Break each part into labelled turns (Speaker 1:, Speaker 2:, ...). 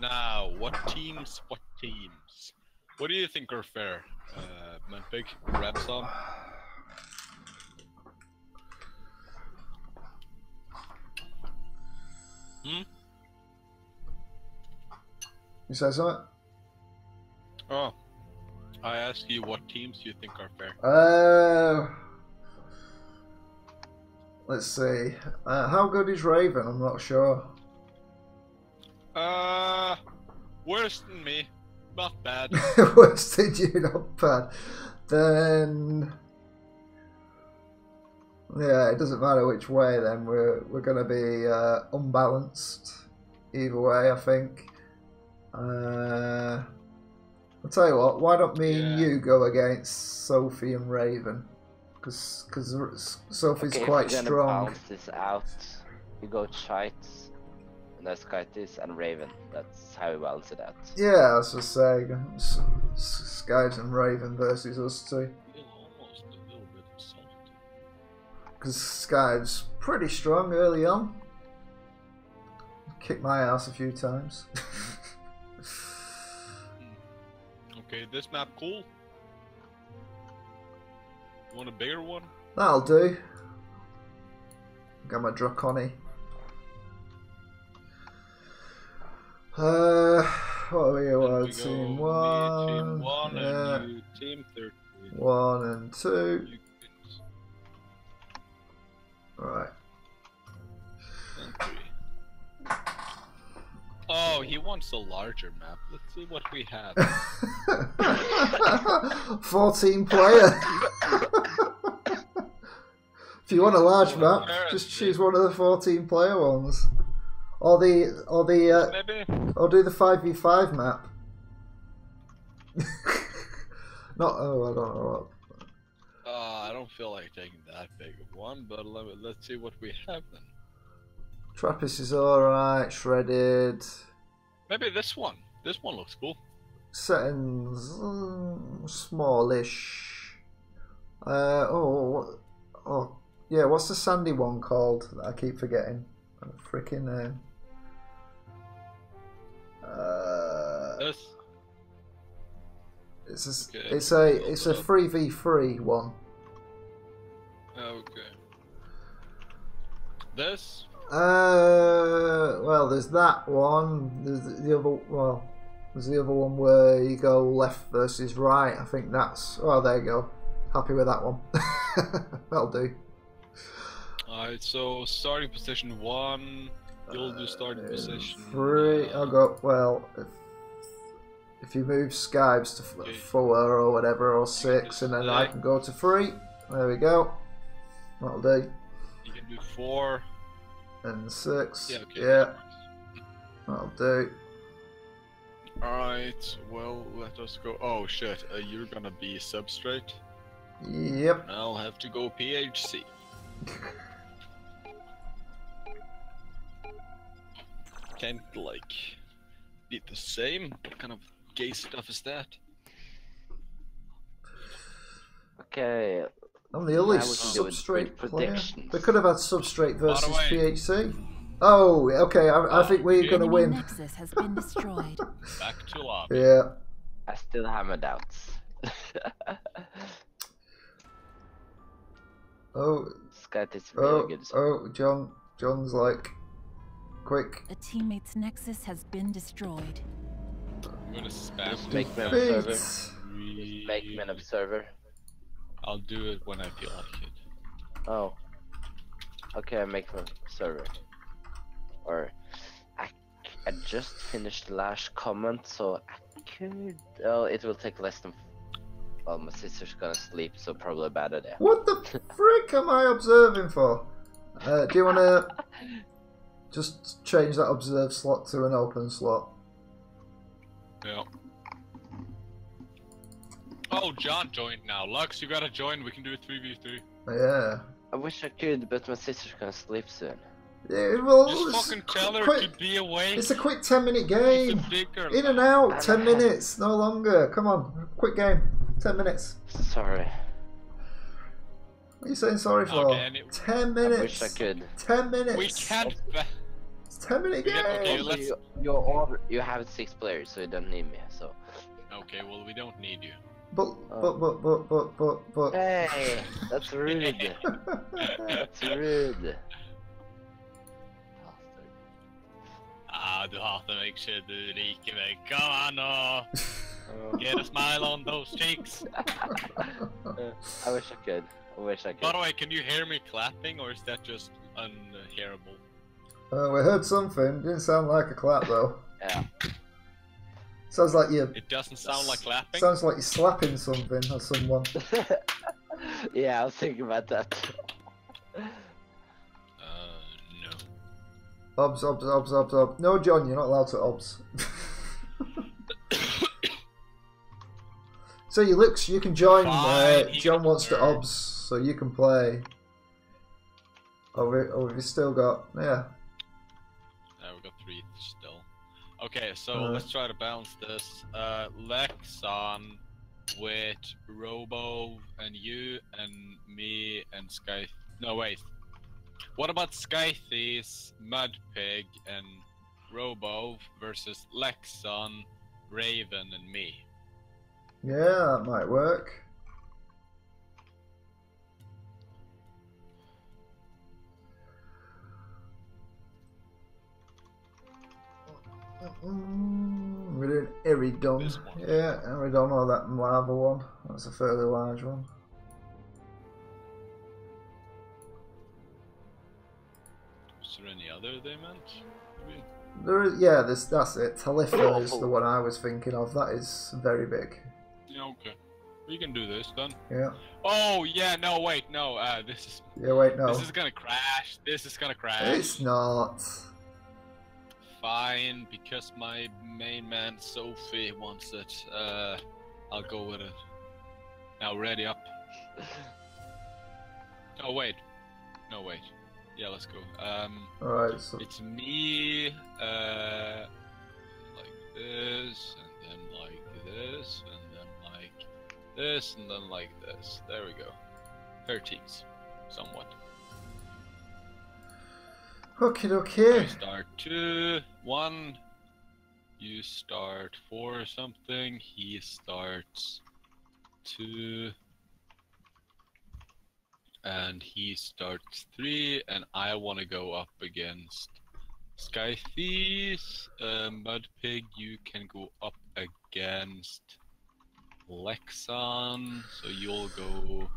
Speaker 1: Now, what teams? What teams? What do you think are fair? Mudpig, grab some.
Speaker 2: You say something?
Speaker 1: Oh, I ask you what teams you think are fair.
Speaker 2: Let's see. How good is Raven? I'm not sure.
Speaker 1: Worse than me. Not bad.
Speaker 2: Worse than you, not bad. Then, yeah, it doesn't matter which way. Then we're gonna be unbalanced either way, I think. I'll tell you what. Why don't me and you go against Sophie and Raven? Because Sophie's quite strong.
Speaker 3: If you're gonna balance this out, you go Chites, and that's Kites and Raven. That's how we balance it out.
Speaker 2: Yeah, I was just saying, Skies and Raven versus us two.
Speaker 1: Almost a little bit of salt.
Speaker 2: Because Skies pretty strong early on. Kicked my ass a few times.
Speaker 1: Okay, this map cool. You want a bigger one?
Speaker 2: That'll do. Got my Draconi. What are we? Team 1.
Speaker 1: Team 1
Speaker 2: yeah.
Speaker 1: and you team 13.
Speaker 2: 1 and 2. Alright.
Speaker 1: And 3. Oh, he wants a larger map. Let's see what we have.
Speaker 2: 14 player. If you want a large map, just choose one of the 14 player ones. Or do the 5v5 map. Not I don't know what.
Speaker 1: I don't feel like taking that big of one, but let's see what we have then.
Speaker 2: Trappist is alright, shredded.
Speaker 1: Maybe this one. This one looks cool.
Speaker 2: Settings smallish. Yeah, what's the sandy one called that I keep forgetting? Freaking name.
Speaker 1: This.
Speaker 2: It's a 3v3 one.
Speaker 1: Okay. This.
Speaker 2: Well, there's that one. There's the other. Well, there's the other one where you go left versus right. I think that's. Oh, there you go. Happy with that one. That'll do.
Speaker 1: Alright, so starting position 1. You'll do starting position
Speaker 2: 3. I'll go. Well, if you move Skypes to 4 or whatever, or 6, and then I can go to 3. There we go. That'll do.
Speaker 1: You can do 4.
Speaker 2: And 6.
Speaker 1: Yeah, okay.
Speaker 2: Yeah. That'll do.
Speaker 1: Alright, well, let us go. Oh shit, you're gonna be substrate?
Speaker 2: Yep.
Speaker 1: I'll have to go PHC. Can't, like, be the same? What kind of gay stuff is that?
Speaker 3: Okay.
Speaker 2: I'm the only substrate player. They could have had substrate versus PHC. Oh, okay. I think we're gonna win.
Speaker 4: Nexus has been destroyed.
Speaker 1: Back to lobby.
Speaker 2: Yeah.
Speaker 3: I still have my doubts.
Speaker 2: Oh.
Speaker 3: Skyt is really good.
Speaker 2: Oh, John's like, quick.
Speaker 4: A teammate's Nexus has been destroyed.
Speaker 1: I'm gonna spam.
Speaker 3: Just make me an observer. Just make me an observer.
Speaker 1: I'll do it when I feel like it.
Speaker 3: Oh. Okay, I make me an observer. Or I just finished the last comment, so I could. Oh, it will take less than. Well, my sister's gonna sleep, so probably a bad idea.
Speaker 2: What the frick am I observing for? Do you want to just change that observe slot to an open slot?
Speaker 1: Yeah. Oh, John joined now. Lux, you gotta join. We can do a 3v3.
Speaker 2: Yeah.
Speaker 3: I wish I could, but my sister's gonna sleep soon.
Speaker 2: Yeah, well,
Speaker 1: just fucking tell her to be away.
Speaker 2: It's a quick 10-minute game. In and out, 10 minutes, no longer. Come on, quick game, 10 minutes.
Speaker 3: Sorry.
Speaker 2: What are you saying sorry for?
Speaker 1: Okay,
Speaker 2: 10 minutes.
Speaker 3: I wish I could.
Speaker 2: 10 minutes.
Speaker 1: We can't.
Speaker 2: It's a 10-minute game.
Speaker 1: Okay,
Speaker 3: Also,
Speaker 1: let's.
Speaker 3: you have 6 players, so you don't need me. So.
Speaker 1: Okay, well we don't need you.
Speaker 2: But.
Speaker 3: Hey, that's rude. That's rude.
Speaker 1: Du hatar meg ikke, du liker meg. Come on now! Get a smile on those cheeks.
Speaker 3: I wish I could. I wish I could.
Speaker 1: By the way, can you hear me clapping, or is that just unhearable?
Speaker 2: We heard something. Didn't sound like a clap though.
Speaker 3: Yeah.
Speaker 2: Sounds like you.
Speaker 1: It doesn't sound like clapping?
Speaker 2: Sounds like you're slapping something or someone.
Speaker 3: Yeah, I was thinking about that.
Speaker 1: No.
Speaker 2: Obs. No, John, you're not allowed to obs. So you can join.
Speaker 1: Fine,
Speaker 2: John wants to obs, so you can play. Or have you still got? Yeah.
Speaker 1: No, we got 3 still. Okay, so let's try to balance this. Lexon with Robo and you and me and Sky. No, wait. What about Skythies, Mudpig, and Robo versus Lexon, Raven, and me?
Speaker 2: Yeah, that might work. We're doing Eridon. Yeah, Eridon or that lava one. That's a fairly large one.
Speaker 1: Is there any other they meant? Maybe?
Speaker 2: There is, yeah, that's it. Talitha is the one I was thinking of. That is very big.
Speaker 1: Yeah, okay. We can do this then.
Speaker 2: Yeah.
Speaker 1: Oh, yeah, no, wait, no, this is...
Speaker 2: Yeah, wait, no.
Speaker 1: This is gonna crash. This is gonna crash.
Speaker 2: It's not.
Speaker 1: Fine, because my main man Sophie wants it. I'll go with it. Now, ready up. Oh, wait. No, wait. Yeah, let's go.
Speaker 2: Alright, so...
Speaker 1: It's me, like this, and then like this, and then like this, and then like this. There we go. 13, somewhat.
Speaker 2: Okay.
Speaker 1: I start 2, 1. You start 4 something. He starts 2. And he starts 3, and I want to go up against Skythies. Mudpig, you can go up against Lexon, so you'll go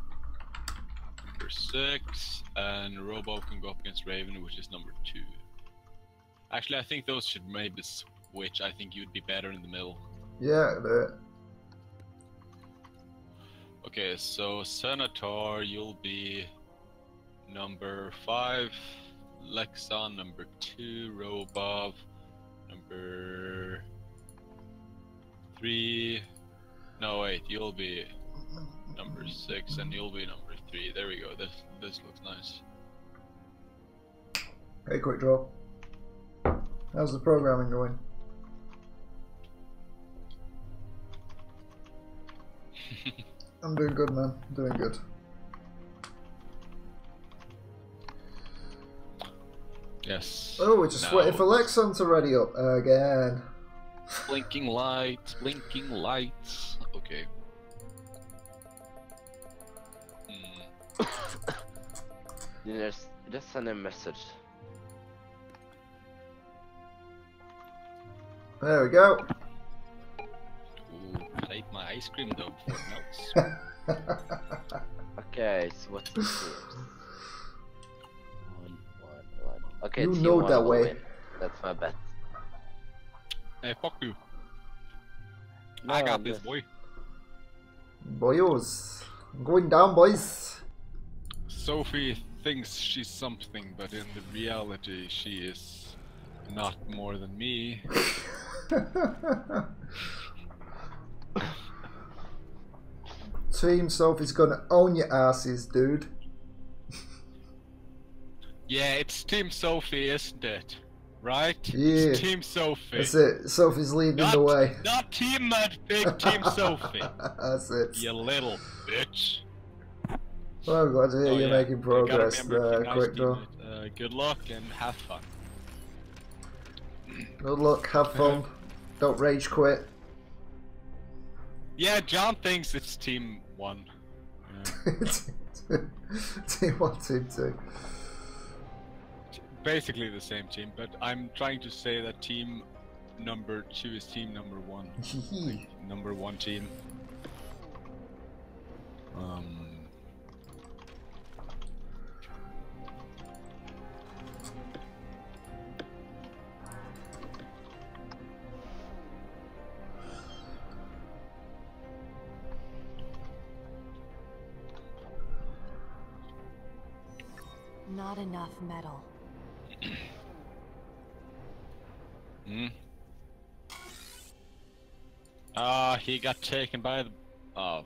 Speaker 1: number 6, and Robo can go up against Raven, which is number 2. Actually, I think those should maybe switch. I think you'd be better in the middle.
Speaker 2: Yeah, a bit.
Speaker 1: Okay, so Senator, you'll be number 5, Lexon number 2, Robov number 3. No, wait, you'll be number 6, and you'll be number 3. There we go. This looks nice.
Speaker 2: Hey, quick draw. How's the programming going? I'm doing good, man. Doing good.
Speaker 1: Yes.
Speaker 2: Oh, we're just waiting for Lexon to ready up again.
Speaker 1: Blinking lights, blinking lights. Okay.
Speaker 3: Just send a message.
Speaker 2: There we go.
Speaker 1: Ooh, I ate my ice cream though before it melts.
Speaker 3: Okay, so what's the teams? 1, 1, 1. Okay,
Speaker 2: You
Speaker 3: team
Speaker 2: know
Speaker 3: 1
Speaker 2: that
Speaker 3: will
Speaker 2: way.
Speaker 3: win. That's my bet.
Speaker 1: Hey, fuck you.
Speaker 3: No,
Speaker 1: I got
Speaker 3: I'm
Speaker 1: this,
Speaker 3: just-
Speaker 1: boy.
Speaker 2: Boyos. I'm going down, boys.
Speaker 1: Sophie thinks she's something, but in the reality, she is not more than me.
Speaker 2: Team Sophie's gonna own your asses, dude.
Speaker 1: Yeah, it's Team Sophie, isn't it? Right?
Speaker 2: Yeah.
Speaker 1: It's Team Sophie.
Speaker 2: That's it. Sophie's leading the way.
Speaker 1: Not Team Mudpig, Team Sophie.
Speaker 2: That's it.
Speaker 1: You little bitch.
Speaker 2: Well, I'm glad to hear
Speaker 1: Oh,
Speaker 2: you're
Speaker 1: yeah.
Speaker 2: making
Speaker 1: You gotta
Speaker 2: progress
Speaker 1: remember to
Speaker 2: there,
Speaker 1: be nice
Speaker 2: quick
Speaker 1: to
Speaker 2: draw.
Speaker 1: it. Good luck and have fun.
Speaker 2: Good luck, have fun. Don't rage quit.
Speaker 1: Yeah, John thinks it's team 1. Yeah.
Speaker 2: Team 1, team 2.
Speaker 1: Basically the same team, but I'm trying to say that team number 2 is team number 1. Like, number 1 team.
Speaker 4: Not enough metal.
Speaker 1: He got taken by the... Oh.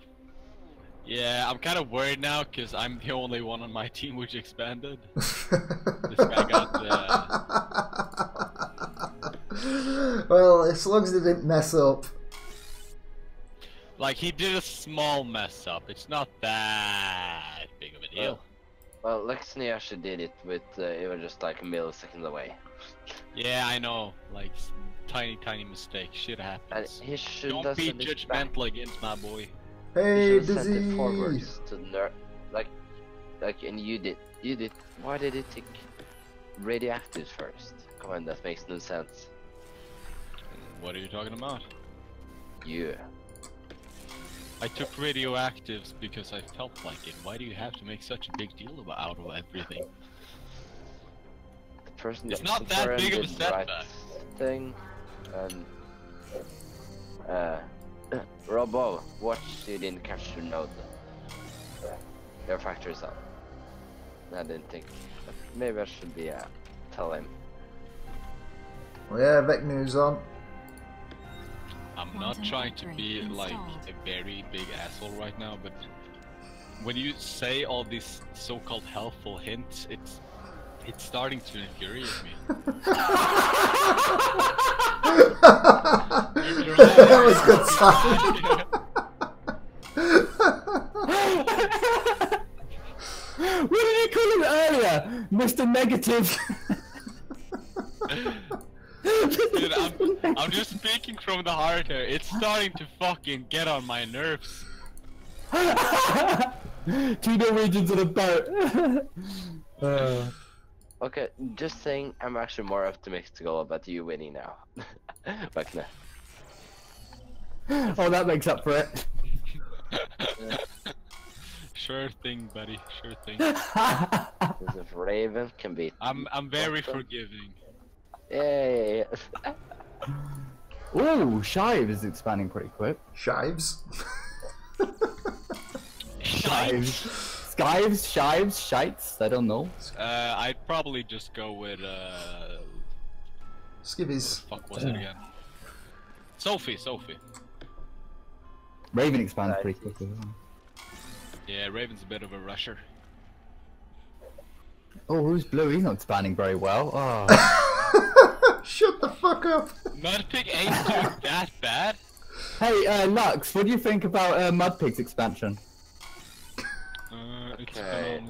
Speaker 1: Yeah, I'm kind of worried now, because I'm the only one on my team which expanded. This guy got...
Speaker 2: Well, as long as they didn't mess up.
Speaker 1: Like, he did a small mess up. It's not that big of a deal.
Speaker 3: Well, Lexney actually did it with, it was just like a millisecond away.
Speaker 1: Yeah, I know. Like, tiny mistake. Shit happens.
Speaker 3: And he should
Speaker 1: Don't be judgmental against my boy.
Speaker 2: Hey,
Speaker 3: sent it
Speaker 2: Dizzy!
Speaker 3: forwards to like, and you did. Why did it take radioactives first? Come on, that makes no sense.
Speaker 1: What are you talking about?
Speaker 3: Yeah.
Speaker 1: I took radioactives because I felt like it. Why do you have to make such a big deal out of everything?
Speaker 3: The person
Speaker 1: it's not that big of a setback.
Speaker 3: Right thing, and Robo, watch you didn't catch your node. Your factory's up. I didn't think. Maybe I should be tell him.
Speaker 2: Well, yeah, Vec News on.
Speaker 1: I'm not trying to be like a very big asshole right now, but when you say all these so-called helpful hints, it's starting to infuriate me.
Speaker 2: That was good stuff.
Speaker 5: What did you call him earlier? Mr. Negative.
Speaker 1: Dude, I'm just speaking from the heart here. It's starting to fucking get on my nerves.
Speaker 5: 2 Norwegians on a boat.
Speaker 3: Okay, just saying, I'm actually more optimistic about you winning now. Like, nah.
Speaker 5: Oh, that makes up for it.
Speaker 1: Sure thing, buddy. Sure thing.
Speaker 3: Because if Raven can beat.
Speaker 1: I'm very forgiving.
Speaker 3: Yeah.
Speaker 5: Ooh, Shive is expanding pretty quick.
Speaker 2: Shives.
Speaker 5: Shives, shites, I don't know.
Speaker 1: I'd probably just go with
Speaker 2: Skivvies.
Speaker 1: Fuck was it again? Sophie.
Speaker 5: Raven expands pretty quickly.
Speaker 1: Yeah, Raven's a bit of a rusher.
Speaker 5: Oh, who's blue? He's not expanding very well. Oh.
Speaker 2: Shut the fuck up.
Speaker 1: Mudpig ain't doing that bad.
Speaker 5: Hey, Lux, what do you think about Mudpig's expansion?
Speaker 3: Okay.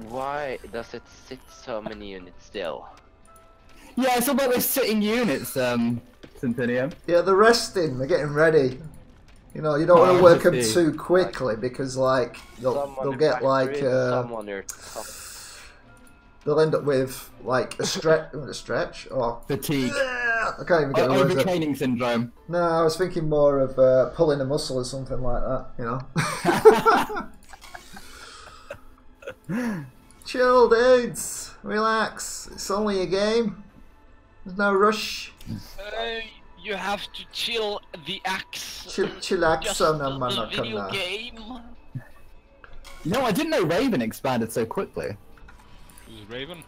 Speaker 3: Why does it sit so many units still?
Speaker 5: Yeah, it's about those sitting units, Centennium.
Speaker 2: Yeah, they're resting. They're getting ready. You know, you don't want to work them too quickly because, like, they'll get like they'll end up with like a stretch or
Speaker 5: fatigue.
Speaker 2: I can't even get the words out.
Speaker 5: Overtraining syndrome.
Speaker 2: No, I was thinking more of pulling a muscle or something like that. You know. Chill, dudes. Relax. It's only a game. There's no rush.
Speaker 1: You have to chill the axe.
Speaker 2: Chillax,
Speaker 1: just
Speaker 2: no man,
Speaker 1: the
Speaker 2: not come
Speaker 1: video
Speaker 2: now.
Speaker 1: game.
Speaker 5: No, I didn't know Raven expanded so quickly.
Speaker 1: Who's Raven?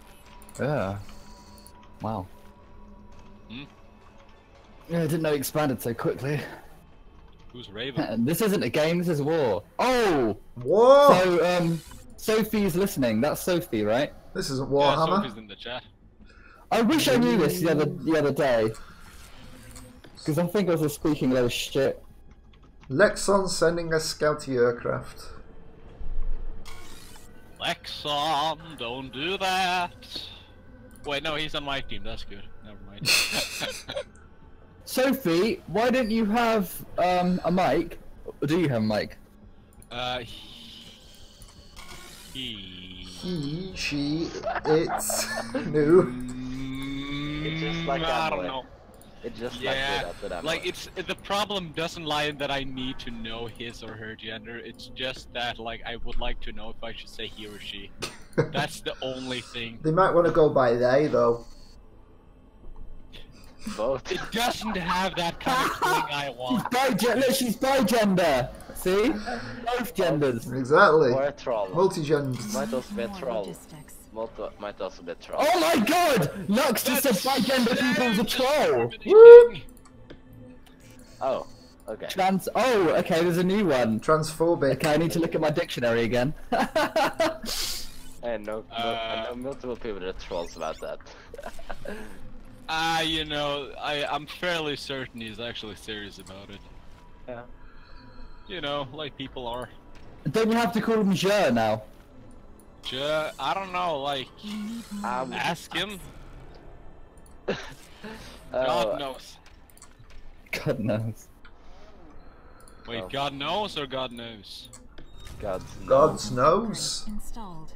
Speaker 5: Yeah. Wow.
Speaker 1: Hmm?
Speaker 5: Yeah, I didn't know it expanded so quickly.
Speaker 1: Who's Raven?
Speaker 5: This isn't a game, this is war. Oh!
Speaker 2: Whoa!
Speaker 5: So, Sophie's listening. That's Sophie, right?
Speaker 2: This isn't
Speaker 1: Yeah,
Speaker 2: Warhammer.
Speaker 1: Sophie's in the chat.
Speaker 5: I wish I knew this the other day. Because I think I was just speaking a load of shit.
Speaker 2: Lexon sending a scouty aircraft.
Speaker 1: Lexon, don't do that. Wait, no, he's on my team. That's good. Never mind.
Speaker 5: Sophie, why don't you have a mic? Or do you have a mic?
Speaker 2: He, she, it's new.
Speaker 3: It's just like
Speaker 1: I don't know.
Speaker 3: It's just
Speaker 1: Yeah,
Speaker 3: that
Speaker 1: like the problem doesn't lie in that I need to know his or her gender. It's just that like I would like to know if I should say he or she. That's the only thing.
Speaker 2: They might want to go by they though.
Speaker 3: both.
Speaker 1: It doesn't have that kind of thing I want.
Speaker 5: She's bi-gender. See, both genders.
Speaker 2: Exactly.
Speaker 3: Or a troll.
Speaker 2: Multi-gender.
Speaker 3: Might also be a
Speaker 4: More
Speaker 3: troll.
Speaker 4: logistics.
Speaker 3: Might also be a troll.
Speaker 5: Oh my god! Lux just said bi-gender people's a troll.
Speaker 2: Woo!
Speaker 3: Oh, okay.
Speaker 5: Oh, okay, there's a new one.
Speaker 2: Transphobic.
Speaker 5: Okay, I need to look at my dictionary again.
Speaker 3: And no, I know multiple people that are trolls about that.
Speaker 1: You know, I'm fairly certain he's actually serious about it.
Speaker 3: Yeah.
Speaker 1: You know, like people are.
Speaker 5: Don't you have to call him Je now?
Speaker 1: I don't know, like, ask him. God knows.
Speaker 5: God knows.
Speaker 1: Wait,
Speaker 3: Oh.
Speaker 1: God knows or God knows?
Speaker 2: God's knows.
Speaker 4: Installed.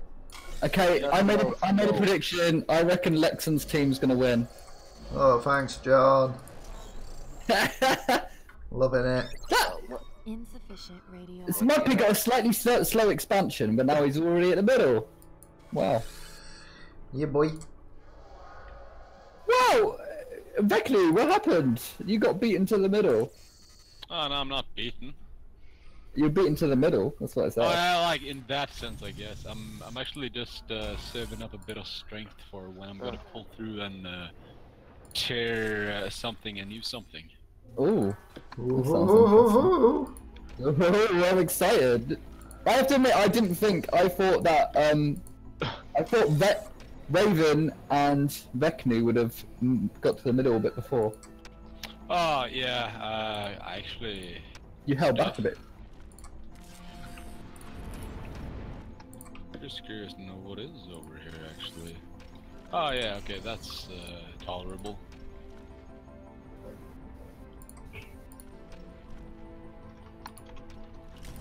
Speaker 5: Okay, I made a prediction. I reckon Lexon's team's gonna win.
Speaker 2: Oh, thanks, John. Loving it.
Speaker 4: Insufficient radio.
Speaker 5: This MudPig got a slightly slow expansion, but now he's already at the middle. Wow.
Speaker 2: Yeah, boy.
Speaker 5: Wow! Veclu, what happened? You got beaten to the middle.
Speaker 1: Oh no, I'm not beaten.
Speaker 5: You're beaten to the middle, that's what I said.
Speaker 1: Oh yeah, like in that sense, I guess. I'm actually just saving up a bit of strength for when I'm gonna pull through and tear something and use something.
Speaker 5: Ooh.
Speaker 2: Ooh.
Speaker 5: I'm excited. I have to admit, I didn't think. I thought that I thought Raven and Vecnu would have got to the middle a bit before.
Speaker 1: Oh yeah, I actually.
Speaker 5: You held back a bit.
Speaker 1: I'm just curious to know what is over here actually. Oh yeah, okay, that's tolerable.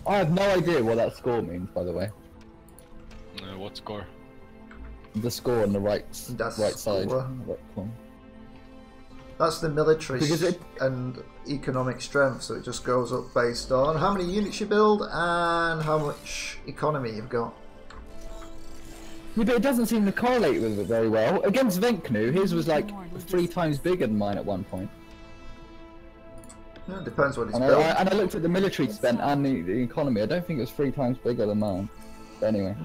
Speaker 5: I have no idea what that score means, by the way.
Speaker 1: What score?
Speaker 5: The score on the right
Speaker 2: That's
Speaker 5: right side.
Speaker 2: score.
Speaker 5: Right corner.
Speaker 2: That's the military
Speaker 5: Because
Speaker 2: and economic strength, so it just goes up based on how many units you build and how much economy you've got.
Speaker 5: Yeah, but it doesn't seem to correlate with it very well. Against Vecnu, his was like 3 times bigger than mine at one point.
Speaker 2: Yeah, it depends what it's
Speaker 5: And
Speaker 2: built.
Speaker 5: I looked at the military spent and the economy. I don't think it was 3 times bigger than mine. But anyway.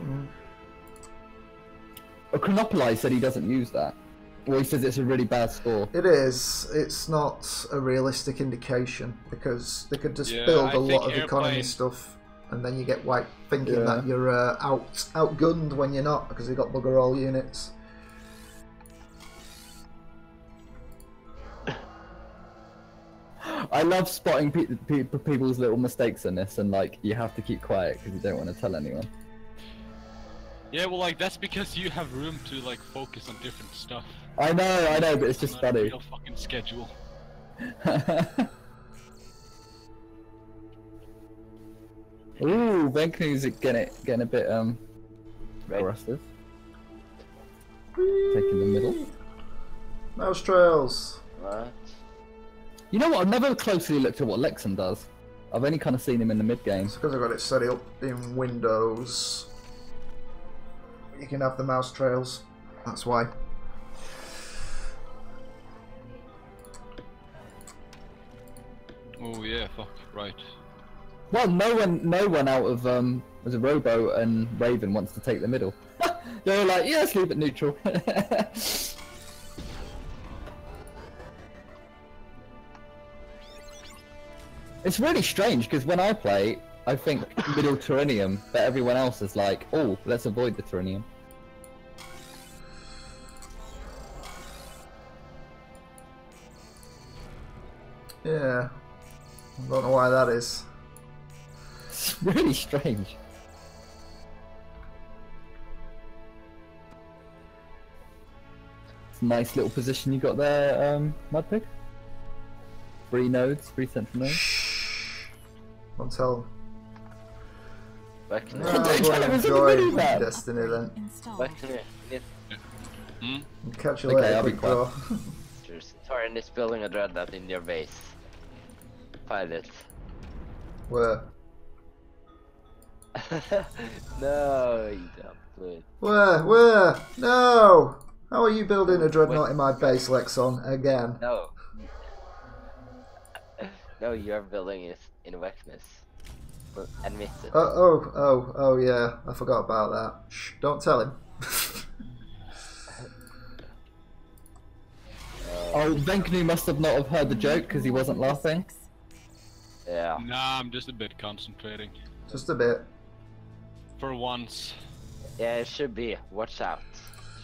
Speaker 5: Chronopoli said he doesn't use that. Well, he says it's a really bad score.
Speaker 2: It is. It's not a realistic indication because they could just
Speaker 1: Yeah,
Speaker 2: build
Speaker 1: I
Speaker 2: a lot
Speaker 1: think
Speaker 2: of economy
Speaker 1: airplane-
Speaker 2: stuff, and then you get wiped thinking
Speaker 5: Yeah.
Speaker 2: that you're outgunned when you're not because they got bugger all units.
Speaker 5: I love spotting people's little mistakes in this, and like you have to keep quiet because you don't want to tell anyone.
Speaker 1: Yeah, well, like that's because you have room to like focus on different stuff.
Speaker 5: I know, but it's just
Speaker 1: Not a
Speaker 5: funny.
Speaker 1: real fucking schedule.
Speaker 5: Ooh, Vecnu's getting a bit aggressive. Taking the middle.
Speaker 2: Mouse trails.
Speaker 3: What?
Speaker 5: You know what? I've never closely looked at what Lexon does. I've only kind of seen him in the mid game.
Speaker 2: It's because I've got it set up in Windows. You can have the mouse trails. That's why.
Speaker 1: Oh yeah, fuck, right.
Speaker 5: Well, no one out of as a Robo and Raven wants to take the middle. They're like, yeah, let's leave it neutral. It's really strange because when I play, I think middle Tyrannium, but everyone else is like, oh, let's avoid the Tyrannium.
Speaker 2: Yeah. I don't know why that is.
Speaker 5: It's really strange. It's a nice little position you got there, Mudpig. 3 nodes, 3 central nodes.
Speaker 2: Don't tell them.
Speaker 3: Back
Speaker 2: I'm going to enjoy Destiny then.
Speaker 3: Back to me.
Speaker 2: Catch you
Speaker 5: Okay,
Speaker 2: later,
Speaker 5: I'll be
Speaker 2: quick draw.
Speaker 3: Centaurian is building a dreadnought in your base. Pilot.
Speaker 2: Where?
Speaker 3: No, you don't do it.
Speaker 2: Where? No! How are you building a dreadnought in my base, Lexon, again?
Speaker 3: No. No, you're building it in weakness. Admit it.
Speaker 2: Oh, yeah. I forgot about that. Shh, don't tell him.
Speaker 5: Oh, Venknu must have not have heard the joke because he wasn't laughing.
Speaker 3: Yeah.
Speaker 1: Nah, I'm just a bit concentrating.
Speaker 2: Just a bit.
Speaker 1: For once.
Speaker 3: Yeah, it should be. Watch out.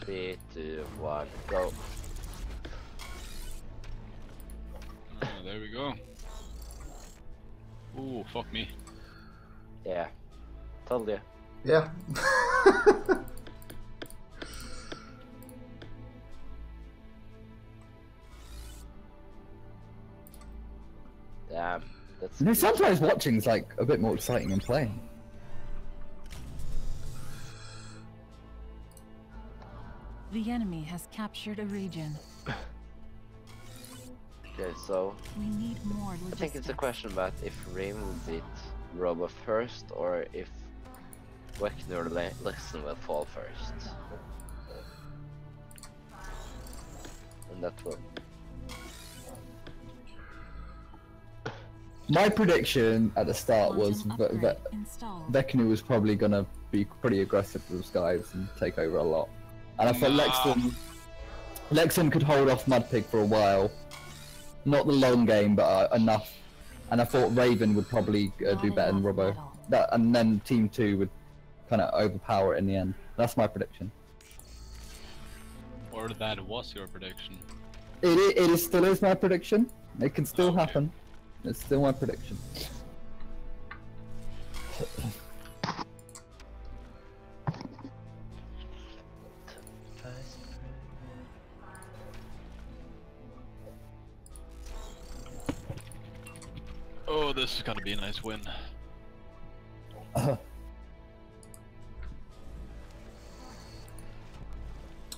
Speaker 3: 3, 2, 1, go.
Speaker 1: Oh, there we go. Ooh, fuck me.
Speaker 3: Yeah. Told you.
Speaker 2: Yeah.
Speaker 3: Damn. That's
Speaker 5: No, sometimes watching's like a bit more exciting than playing.
Speaker 4: The enemy has captured a region.
Speaker 3: Okay, so
Speaker 4: We need more logistics.
Speaker 3: I think it's a question about if Rain will beat Robo first or if Wekner or Lexon will fall first. And that will.
Speaker 5: My prediction at the start was
Speaker 4: Quantum
Speaker 5: that
Speaker 4: upgrade installed.
Speaker 5: Vecnu was probably gonna be pretty aggressive with Skies and take over a lot. And I thought Lexon could hold off Mudpig for a while. Not the long game, but enough. And I thought Raven would probably do better than Robbo. And then Team 2 would kind of overpower it in the end. That's my prediction.
Speaker 1: Or that was your prediction.
Speaker 5: It still is my prediction. It can still happen. It's still my prediction.
Speaker 1: Oh, this is gonna be a nice win.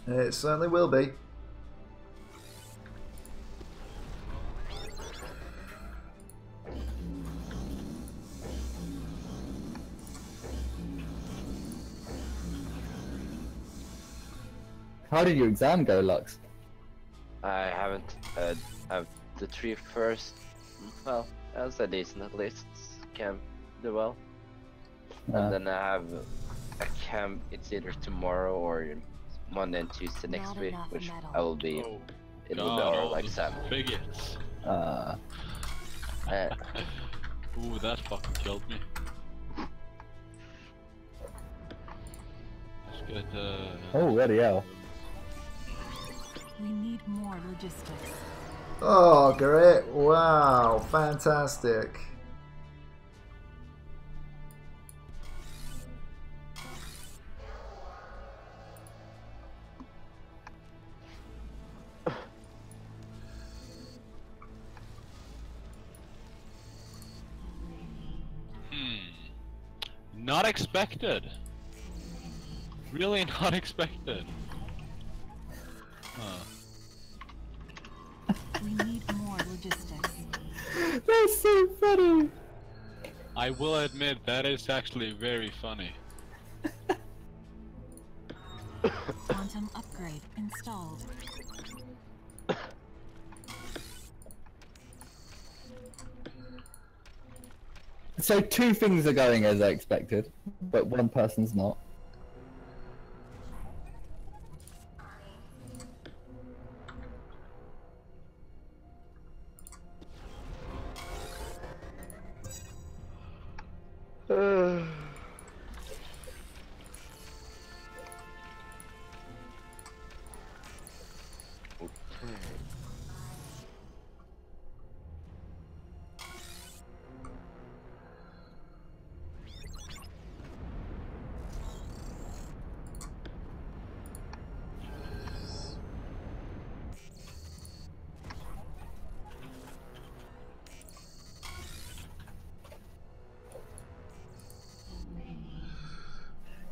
Speaker 2: It certainly will be.
Speaker 5: How did your exam go, Lux?
Speaker 3: I haven't. The 3 first. Well, that was a decent at least. Camp do well. And then I have a camp. It's either tomorrow or Monday and Tuesday next
Speaker 4: Not
Speaker 3: week,
Speaker 4: enough
Speaker 3: which
Speaker 4: metal.
Speaker 3: I will be.
Speaker 1: Oh,
Speaker 3: It will be
Speaker 1: God,
Speaker 3: our
Speaker 1: all
Speaker 3: like
Speaker 1: the
Speaker 3: exam.
Speaker 1: bigots. Ooh, that fucking killed me. Let's get
Speaker 5: Oh, bloody hell.
Speaker 4: We need more logistics.
Speaker 2: Oh, great. Wow, fantastic.
Speaker 1: Not expected. Really not expected. Huh.
Speaker 4: We need more logistics.
Speaker 5: That's so funny.
Speaker 1: I will admit that is actually very funny.
Speaker 4: Quantum upgrade installed.
Speaker 5: So 2 things are going as I expected, but 1 person's not.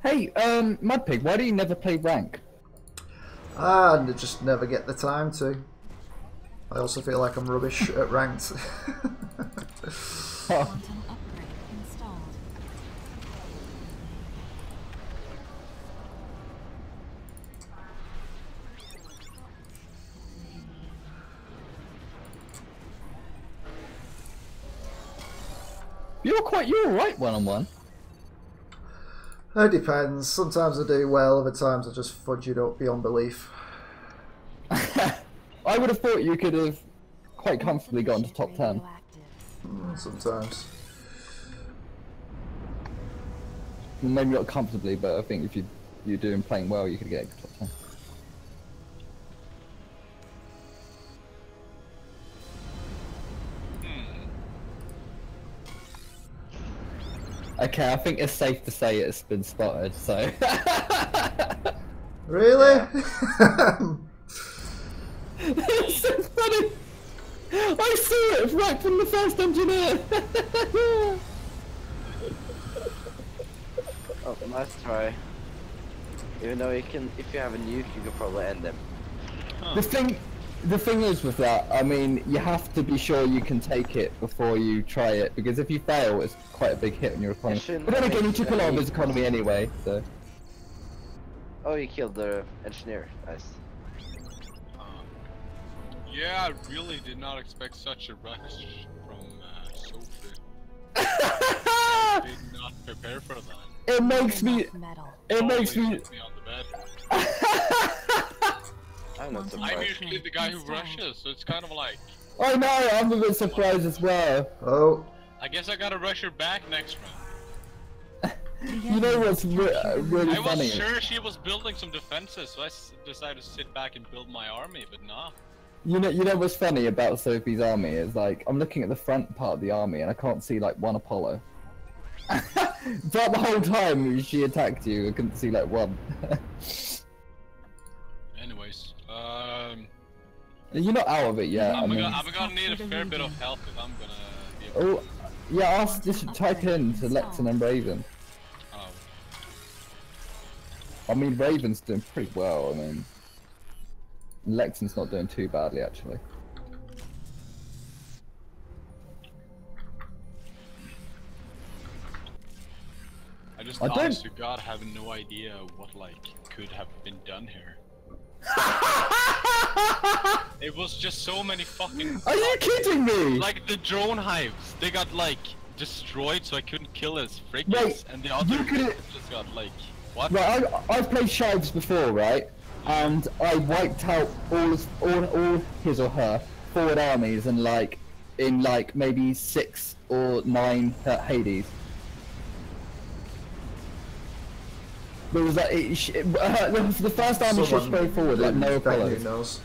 Speaker 5: Hey, Mudpig, why do you never play rank?
Speaker 2: I just never get the time to. I also feel like I'm rubbish at ranked.
Speaker 4: Quantum upgrade installed.
Speaker 5: You're alright one-on-one.
Speaker 2: It depends. Sometimes I do well, other times I just fudge it up beyond belief.
Speaker 5: I would have thought you could have quite comfortably gotten to top 10.
Speaker 2: Sometimes.
Speaker 5: Well, maybe not comfortably, but I think if you're doing playing well, you could get to top 10. Okay, I think it's safe to say it's been spotted, so...
Speaker 2: Really?
Speaker 5: It's so funny! I saw it right from the first engineer!
Speaker 3: Oh, nice try. Even though you can, if you have a nuke, you can probably end them.
Speaker 1: Huh.
Speaker 5: The thing is with that, I mean, you have to be sure you can take it before you try it, because if you fail, it's quite a big hit on your economy. But then again, you took a lot of his economy anyway, so...
Speaker 3: Oh, you killed the engineer. Nice.
Speaker 1: Yeah, I really did not expect such a rush from Sophie. Did not prepare for that.
Speaker 5: It makes me... It makes me...
Speaker 1: Put me on the bed.
Speaker 3: I'm not
Speaker 1: I'm
Speaker 3: surprised.
Speaker 1: usually the guy who rushes, so it's kind of like...
Speaker 5: I know, I'm a bit surprised as well.
Speaker 2: Oh.
Speaker 1: I guess I gotta rush her back next round.
Speaker 5: You know what's really
Speaker 1: I was
Speaker 5: funny?
Speaker 1: sure she was building some defenses, so I decided to sit back and build my army, but nah.
Speaker 5: You know what's funny about Sophie's army is like I'm looking at the front part of the army and I can't see like one Apollo. Throughout the whole time she attacked you, I couldn't see like one.
Speaker 1: Anyways,
Speaker 5: You're not out of it yet.
Speaker 1: I'm gonna need a fair bit of help if I'm gonna be able
Speaker 5: Oh, yeah. Just type in to Lexan and Raven.
Speaker 1: Oh.
Speaker 5: I mean, Raven's doing pretty well. I mean, Lexan's not doing too badly actually.
Speaker 1: I just honest to God have no idea what like could have been done here. It was just so many fucking...
Speaker 5: Are you kidding me?
Speaker 1: Like the drone hives, they got like destroyed so I couldn't kill his frigates,
Speaker 5: Wait,
Speaker 1: and the other
Speaker 5: could've-
Speaker 1: just got like... What?
Speaker 5: Right, I've played Shives before, right? And I wiped out all his or her forward armies in like maybe 6 or 9 Hades. There was like the first army shot straight forward, like no Apollos.
Speaker 2: Knows.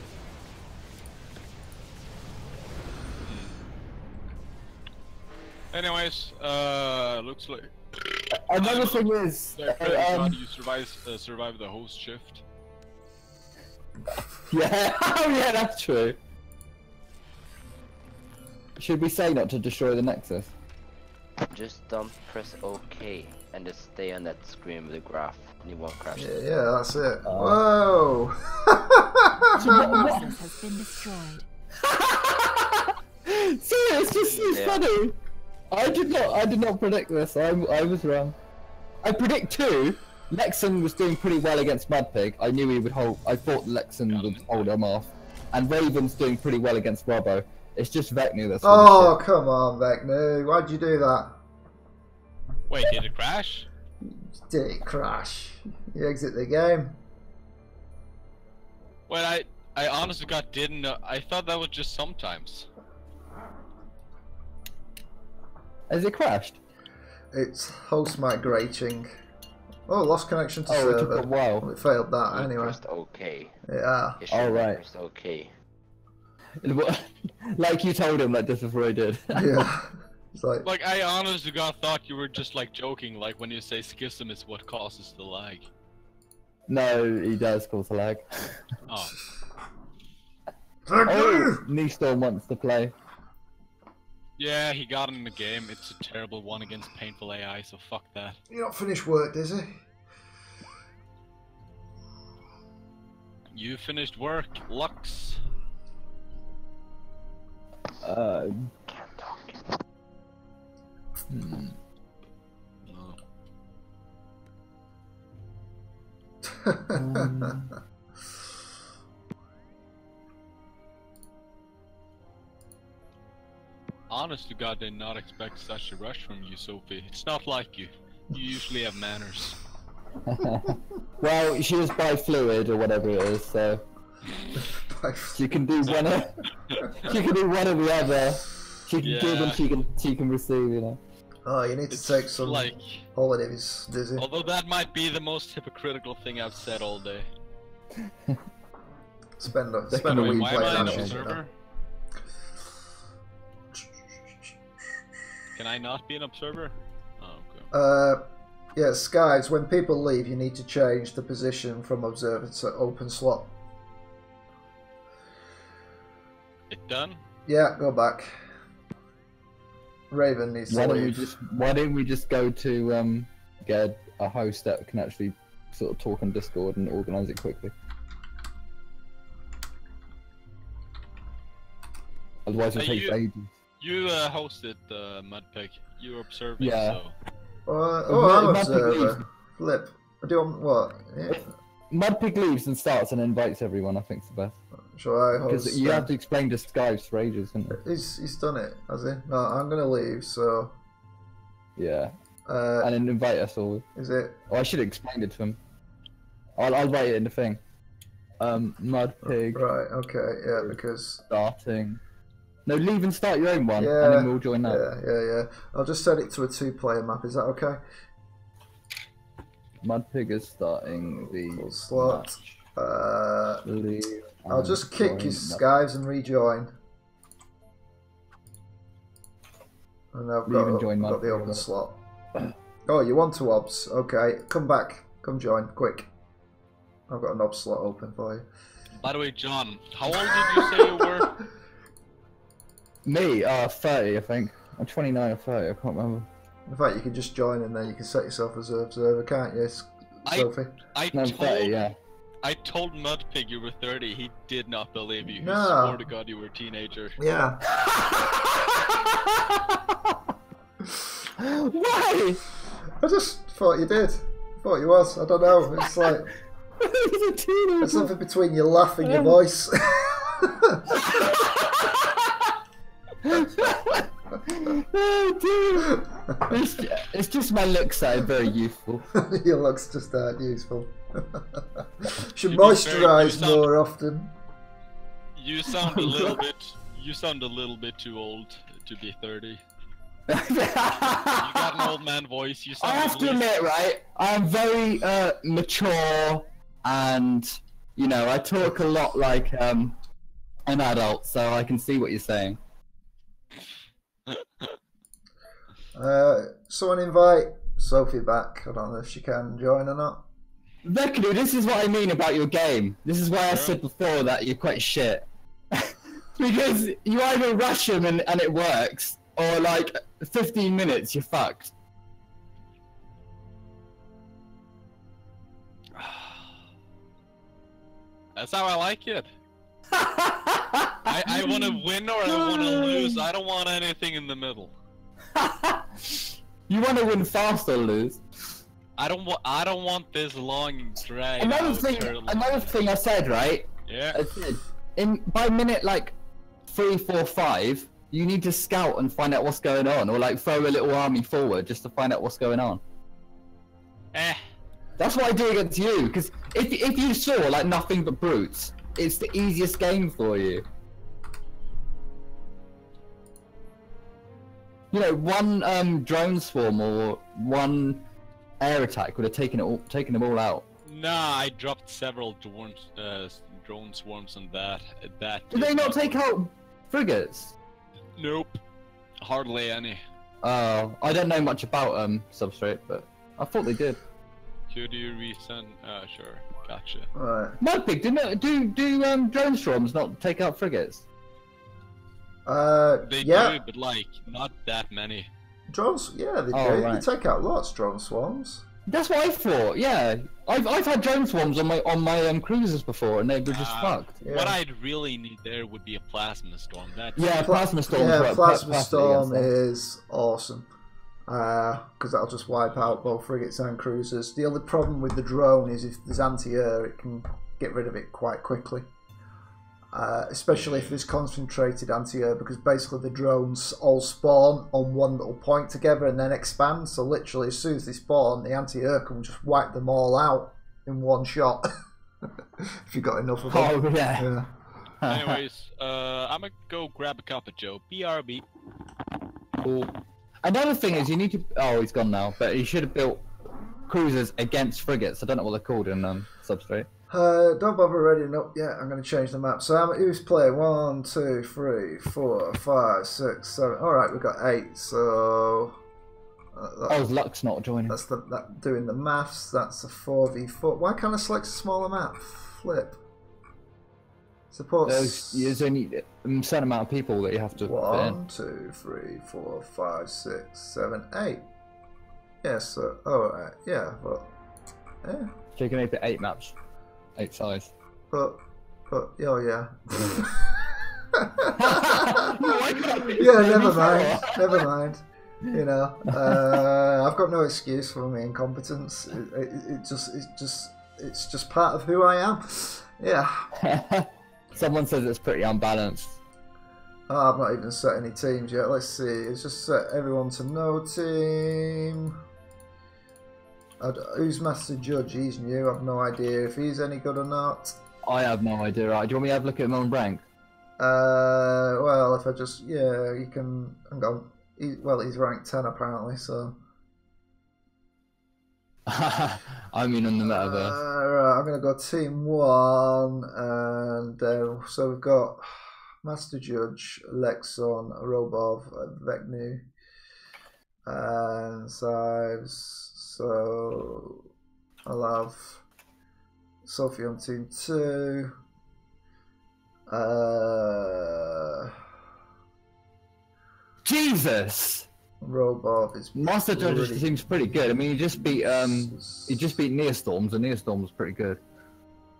Speaker 1: Anyways, looks like...
Speaker 5: Another thing is,
Speaker 1: God, you survived the host shift.
Speaker 5: yeah, oh yeah, that's true. Should we say not to destroy the Nexus?
Speaker 3: Just don't press OK and just stay on that screen with the graph and you won't crash.
Speaker 2: Yeah, that's it. Whoa!
Speaker 4: The Nexus has been destroyed.
Speaker 5: See, it's just funny. I did not predict this. I was wrong. I predict too. Lexan was doing pretty well against Mudpig. I knew he would hold. I thought Lexan would hold him off. And Raven's doing pretty well against Robbo. It's just Vecnu that's.
Speaker 2: Oh come on, Vecnu! Why'd you do that?
Speaker 1: Wait, did it crash?
Speaker 2: Did it crash? You exit the game.
Speaker 1: Well, I honestly God didn't know. I thought that was just sometimes.
Speaker 5: Has it crashed?
Speaker 2: It's host migrating. Oh, lost connection to
Speaker 5: Oh,
Speaker 2: server.
Speaker 5: it took a while.
Speaker 2: Well, it failed that
Speaker 3: You
Speaker 2: anyway.
Speaker 3: pressed OK.
Speaker 2: Yeah.
Speaker 3: You should
Speaker 5: Oh,
Speaker 3: have
Speaker 5: right.
Speaker 3: pressed OK.
Speaker 5: Like you told him, like this before he did.
Speaker 2: Yeah. It's like,
Speaker 1: Like, I honestly God thought you were just like joking, like when you say schism is what causes the lag.
Speaker 5: No, he does cause a lag.
Speaker 1: Oh.
Speaker 5: Oh, Neestorm wants to play.
Speaker 1: Yeah, he got in the game. It's a terrible one against painful AI, so fuck that.
Speaker 2: you're not finished work, Dizzy?
Speaker 1: You finished work, Lux.
Speaker 3: Can't talk.
Speaker 1: No. Honest to God, did not expect such a rush from you, Sophie. It's not like you. You usually have manners.
Speaker 5: Well, she was bi-fluid or whatever it is, so she can do one of she can do one or the other. She can give and she can receive, you know.
Speaker 2: Oh, you need to take some
Speaker 1: like
Speaker 2: holidays, Dizzy.
Speaker 1: Although that might be the most hypocritical thing I've said all day.
Speaker 2: Spend a week
Speaker 1: Why am
Speaker 2: playing
Speaker 1: I on
Speaker 2: Ashes.
Speaker 1: observer? Can I not be an observer? Oh, okay.
Speaker 2: Yeah, Skies, when people leave, you need to change the position from observer to open slot.
Speaker 1: It done?
Speaker 2: Yeah, go back. Raven needs to leave.
Speaker 5: Why don't we just go to get a host that can actually sort of talk on Discord and organise it quickly? Otherwise it takes ages.
Speaker 1: You hosted MudPig. You were observing,
Speaker 5: Yeah.
Speaker 1: so...
Speaker 2: I'm observer. Flip. I do what? Yeah.
Speaker 5: MudPig leaves and starts and invites everyone, I think it's the best.
Speaker 2: Shall I host?
Speaker 5: Because you have to explain to Skies for ages, isn't it?
Speaker 2: He's done it, has he? No, I'm gonna leave, so...
Speaker 5: Yeah. And then invite us all.
Speaker 2: Is it?
Speaker 5: Oh, I should have explained it to him. I'll write it in the thing. MudPig.
Speaker 2: Right, okay, yeah, because...
Speaker 5: Starting. No, leave and start your own one, and then we'll join that.
Speaker 2: Yeah. I'll just set it to a 2-player map, is that okay?
Speaker 5: MudPig is starting the
Speaker 2: full slot.
Speaker 5: Leave
Speaker 2: I'll just kick his Skies and rejoin. And I've got the open slot. Oh, you want to obs? Okay, come back. Come join, quick. I've got an obs slot open for you.
Speaker 1: By the way, John, how old did you say you were?
Speaker 5: Me? 30, I think. I'm 29 or 30, I can't remember.
Speaker 2: In fact, you can just join and then you can set yourself as an observer, can't you, Sophie?
Speaker 1: I told MudPig you were 30. He did not believe you. He
Speaker 2: No.
Speaker 1: swore to God you were a teenager.
Speaker 2: Yeah.
Speaker 5: Why?
Speaker 2: I just thought you did. I thought you was. I don't know. It's like... There's something between your laugh and your voice.
Speaker 5: Oh, dude. It's just my looks that are very youthful.
Speaker 2: Your looks just aren't useful. Should moisturise more often.
Speaker 1: You sound a little bit. You sound a little bit too old to be 30. You got an old man voice. You sound.
Speaker 5: I have to admit, right? I am very mature, and you know, I talk a lot like an adult, so I can see what you're saying.
Speaker 2: Someone invite Sophie back. I don't know if she can join or not.
Speaker 5: MacLeod, this is what I mean about your game. This is why I said before that you're quite shit. Because you either rush him and it works, or like 15 minutes you're fucked.
Speaker 1: That's how I like it. I want to win or I want to lose. I don't want anything in the middle.
Speaker 5: You want to win fast or lose?
Speaker 1: I don't want this long drag.
Speaker 5: Another thing I said, right?
Speaker 1: Yeah.
Speaker 5: I said, by minute like 3, 4, 5, you need to scout and find out what's going on, or like throw a little army forward just to find out what's going on. That's what I do against you, because if you saw like nothing but brutes, it's the easiest game for you. You know, one drone swarm or one air attack would have taken them all out.
Speaker 1: Nah, I dropped several drone swarms on that.
Speaker 5: Did they not take out frigates?
Speaker 1: Nope, hardly any.
Speaker 5: I don't know much about Substrate, but I thought they did.
Speaker 1: Could you resend? Sure, gotcha.
Speaker 2: Right.
Speaker 5: MudPig, do drone swarms not take out frigates?
Speaker 1: They do, but like not that many.
Speaker 2: Drones, yeah, they do.
Speaker 5: Right.
Speaker 2: You take out lots, drone swarms.
Speaker 5: That's what I thought. Yeah, I've had drone swarms on my cruisers before, and they were just fucked.
Speaker 2: Yeah.
Speaker 1: What I'd really need there would be a plasma storm. That's
Speaker 5: Plasma storm.
Speaker 2: Yeah, plasma storm is awesome. Because that'll just wipe out both frigates and cruisers. The only problem with the drone is if there's anti-air, it can get rid of it quite quickly. Especially if there's concentrated anti-air, because basically the drones all spawn on one little point together and then expand. So literally, as soon as they spawn, the anti-air can just wipe them all out in one shot. If you got enough of them.
Speaker 5: Oh yeah.
Speaker 1: Anyways, I'm gonna go grab a cup of Joe. BRB.
Speaker 5: Cool. Another thing is you need to. Oh, he's gone now. But he should have built cruisers against frigates. I don't know what they're called in Substrate.
Speaker 2: Don't bother readying up yet. I'm going to change the map. So who's playing? 1, 2, 3, 4, 5, 6, 7. All right, we've got 8. So
Speaker 5: Luck's not joining.
Speaker 2: That's that doing the maths. That's a 4v4. Why can't I select a smaller map? Flip. Support.
Speaker 5: There's only a certain amount of people that you have to.
Speaker 2: 1, 2, 3, 4, 5, 6, 7, 8. Yes. So, all right. Yeah. But yeah.
Speaker 5: So you can make it 8 maps. 8 size.
Speaker 2: But oh yeah.
Speaker 5: Yeah,
Speaker 2: Never mind. You know, I've got no excuse for my incompetence. It's just part of who I am. Yeah.
Speaker 5: Someone says it's pretty unbalanced.
Speaker 2: Oh, I've not even set any teams yet. Let's see. It's just set everyone to no team. Who's Master Judge? He's new. I've no idea if he's any good or not.
Speaker 5: I have no idea. Right, do you want me to have a look at him on rank?
Speaker 2: Well, if I just you can. Hang on. He's ranked 10 apparently. So.
Speaker 5: I mean, on the metaverse.
Speaker 2: Right, I'm gonna go team 1, and so we've got Master Judge, Lexon, Robov, Vecnu, and Sives. So I'll have Sophie on team 2.
Speaker 5: Jesus!
Speaker 2: Robov is
Speaker 5: Master Judge seems pretty good. I mean, he just beat Neostorms, and Neostorms pretty good.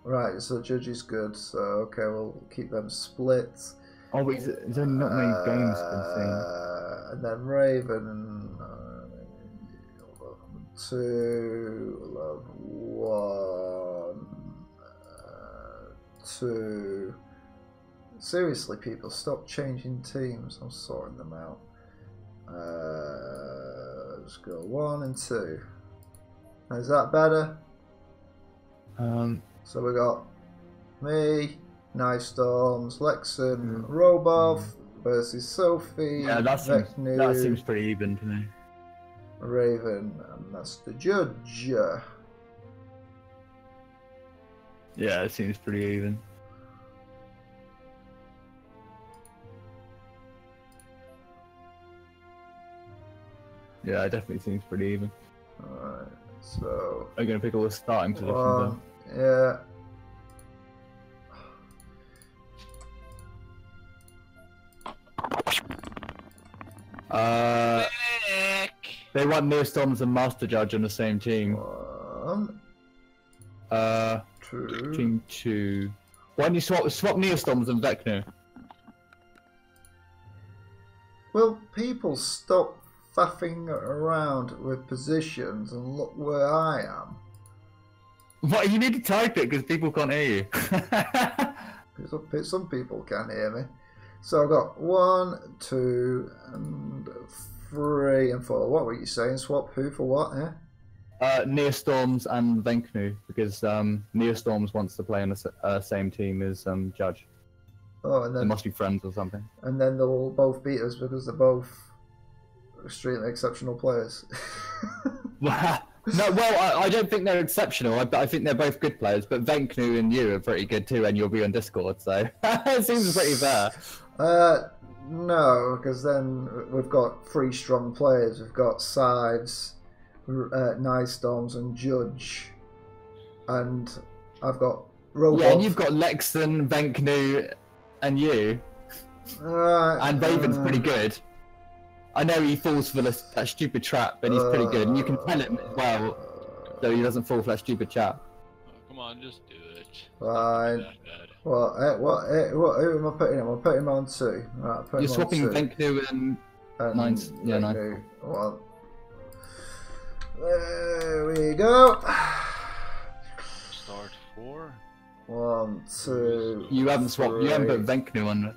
Speaker 2: Right, so Judge is good. So okay, we'll keep them split.
Speaker 5: Oh, but there's only not many games been seen.
Speaker 2: And then Raven. 2, love 1, 2. Seriously, people, stop changing teams. I'm sorting them out. Let's go 1 and 2. Is that better? So we got me, Knife Storms, Lexon, Robov versus Sophie.
Speaker 5: Yeah, that seems pretty even to me.
Speaker 2: Raven and Master Judge.
Speaker 5: Yeah, it seems pretty even. Yeah, it definitely seems pretty even.
Speaker 2: Alright, so.
Speaker 5: I'm gonna pick all the starting positions.
Speaker 2: Yeah.
Speaker 5: They want Neostorms and Master Judge on the same team.
Speaker 2: 1, 2.
Speaker 5: Team 2. Why don't you swap Neostorms and Vecnu?
Speaker 2: Will people stop faffing around with positions and look where I am?
Speaker 5: What, you need to type it because people can't hear you.
Speaker 2: Some people can hear me. So I've got 1, 2, and 3 and 4. What were you saying? Swap who for what?
Speaker 5: Neostorms and Vecnu, because Neostorms wants to play on the same team as Judge.
Speaker 2: Oh, and then
Speaker 5: they must be friends or something.
Speaker 2: And then they'll both beat us because they're both extremely exceptional players.
Speaker 5: No, well, I don't think they're exceptional. I think they're both good players, but Vecnu and you are pretty good too, and you'll be on Discord, so it seems pretty fair.
Speaker 2: No, because then we've got 3 strong players. We've got Sides, Night Storms, and Judge, and I've got Robot.
Speaker 5: Yeah, and you've got Lexon, Vecnu, and you. And Raven's pretty good. I know he falls for that stupid trap, but he's pretty good, and you can tell him as well. so he doesn't full flesh stupid chat.
Speaker 1: Oh, come on, just do it.
Speaker 2: Fine. What? Who am I putting him? I'm putting him on 2. Right,
Speaker 5: You're swapping Venknu and 9. Yeah, 9.
Speaker 2: Well, there we go.
Speaker 1: Start 4.
Speaker 2: 1, 2.
Speaker 5: You haven't swapped.
Speaker 2: 3,
Speaker 5: You haven't put Venknu on it.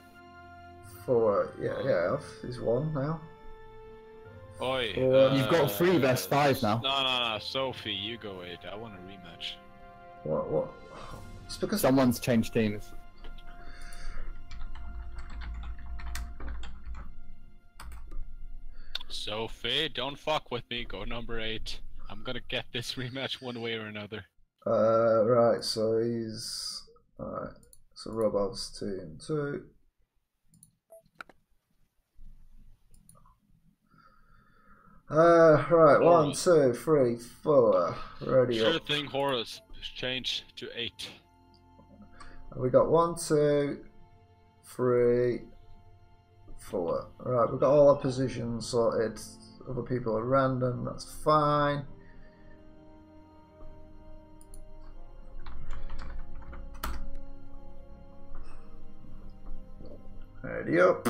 Speaker 2: 4. Yeah. He's 1 now.
Speaker 1: Oi.
Speaker 5: You've got 3 vs 5 now.
Speaker 1: No. Sophie, you go 8. I want a rematch.
Speaker 2: What? It's because
Speaker 5: Someone's changed teams.
Speaker 1: Sophie, don't fuck with me. Go number 8. I'm gonna get this rematch one way or another.
Speaker 2: Right. So he's alright. So Robov's team 2. Right. 1, 2, 3, 4. Ready
Speaker 1: Sure
Speaker 2: up.
Speaker 1: thing, Horus. Change to 8.
Speaker 2: We got 1, 2, 3, 4. Right, we've got all our positions sorted. Other people are random, that's fine. Ready up.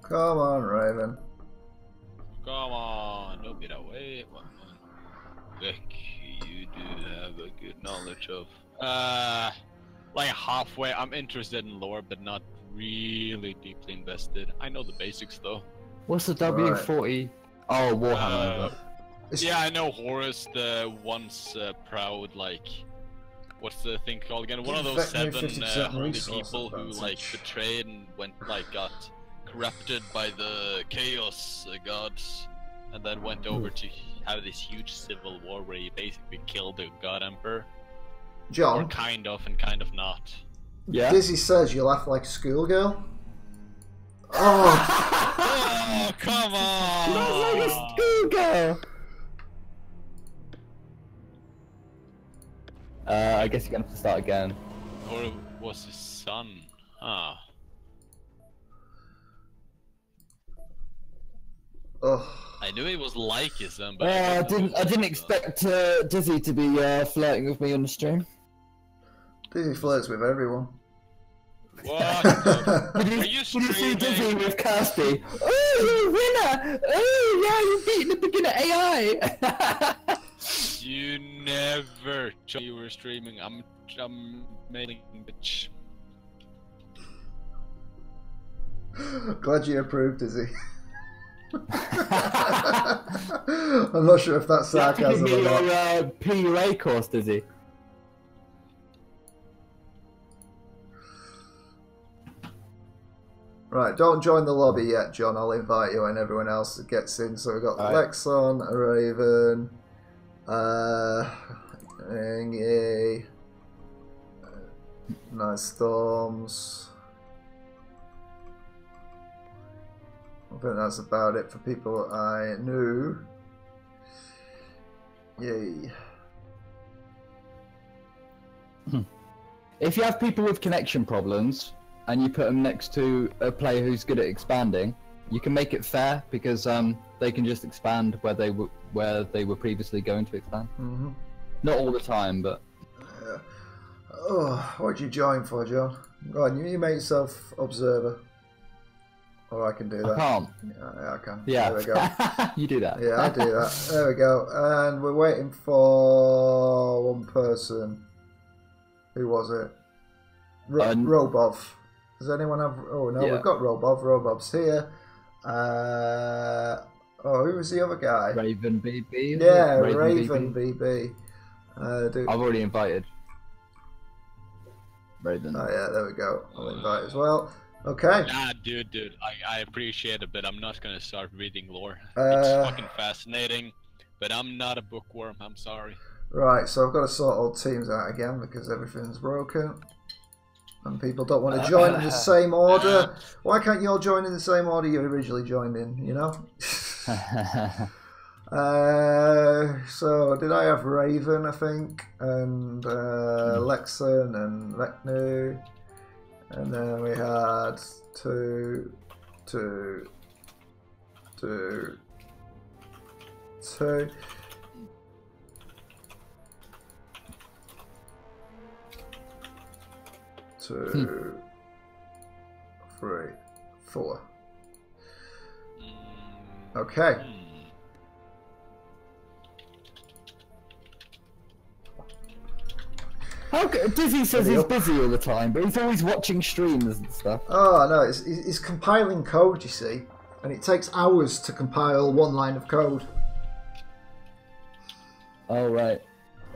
Speaker 2: Come on, Raven.
Speaker 1: Come on, don't get away. Vic, you do have a good knowledge of. Like halfway. I'm interested in lore, but not really deeply invested. I know the basics though.
Speaker 5: What's the W40? Oh, Warhammer.
Speaker 1: Yeah, I know Horus, the once proud, like, what's the thing called again? One of those 7 holy people who like betrayed and went got corrupted by the chaos gods, and then went over to have this huge civil war where he basically killed the god emperor.
Speaker 2: John.
Speaker 1: Or kind of and kind of not.
Speaker 5: Yeah.
Speaker 2: Dizzy says you laugh like a schoolgirl. Oh.
Speaker 1: Oh, come on!
Speaker 5: That's like a schoolgirl. I guess you're gonna have to start again.
Speaker 1: Or it was his son. Ah.
Speaker 2: Ugh.
Speaker 1: I knew he was like his son, but
Speaker 5: I didn't expect Dizzy to be flirting with me on the stream.
Speaker 2: Dizzy flirts with everyone.
Speaker 1: What?
Speaker 5: Did you see Dizzy with Kirsty? Oh, you're a winner! Oh, yeah, you beat the beginner AI!
Speaker 1: You never told you were streaming. I'm mailing bitch.
Speaker 2: Glad you approved, Dizzy. I'm not sure if that's sarcasm or not.
Speaker 5: You have to give me your PUA course, Dizzy.
Speaker 2: Right, don't join the lobby yet, John. I'll invite you and everyone else that gets in. So we've got Lexon, Raven, Ingy, Nice Storms. I think that's about it for people I knew. Yay.
Speaker 5: If you have people with connection problems, and you put them next to a player who's good at expanding, you can make it fair because they can just expand where they were previously going to expand.
Speaker 2: Mm-hmm.
Speaker 5: Not all the time, but.
Speaker 2: Oh, what'd you join for, John? Go on, you make yourself observer. Or I can do that.
Speaker 5: I can't.
Speaker 2: Yeah, I can.
Speaker 5: Yeah.
Speaker 2: There we go.
Speaker 5: You do that.
Speaker 2: Yeah, I do that. There we go. And we're waiting for one person. Who was it? Robov. Does anyone have... Oh, no, we've got Robov. Robov's here. Oh, who was the other guy?
Speaker 5: Raven BB?
Speaker 2: Yeah, Raven BB.
Speaker 5: I've already invited. Raven.
Speaker 2: Oh, yeah, there we go. I'll invite as well. Okay.
Speaker 1: Nah, dude, I appreciate it, but I'm not gonna start reading lore. It's fucking fascinating, but I'm not a bookworm, I'm sorry.
Speaker 2: Right, so I've got to sort all teams out again because everything's broken. And people don't want to join in the same order. Why can't you all join in the same order you originally joined in, you know? So did I have Raven, I think, and Lexan and Vecnu, and then we had two. Two, 3, 4. Okay.
Speaker 5: Dizzy says he's busy all the time, but he's always watching streams and stuff.
Speaker 2: Oh no, it's compiling code, you see, and it takes hours to compile one line of code.
Speaker 5: Oh right.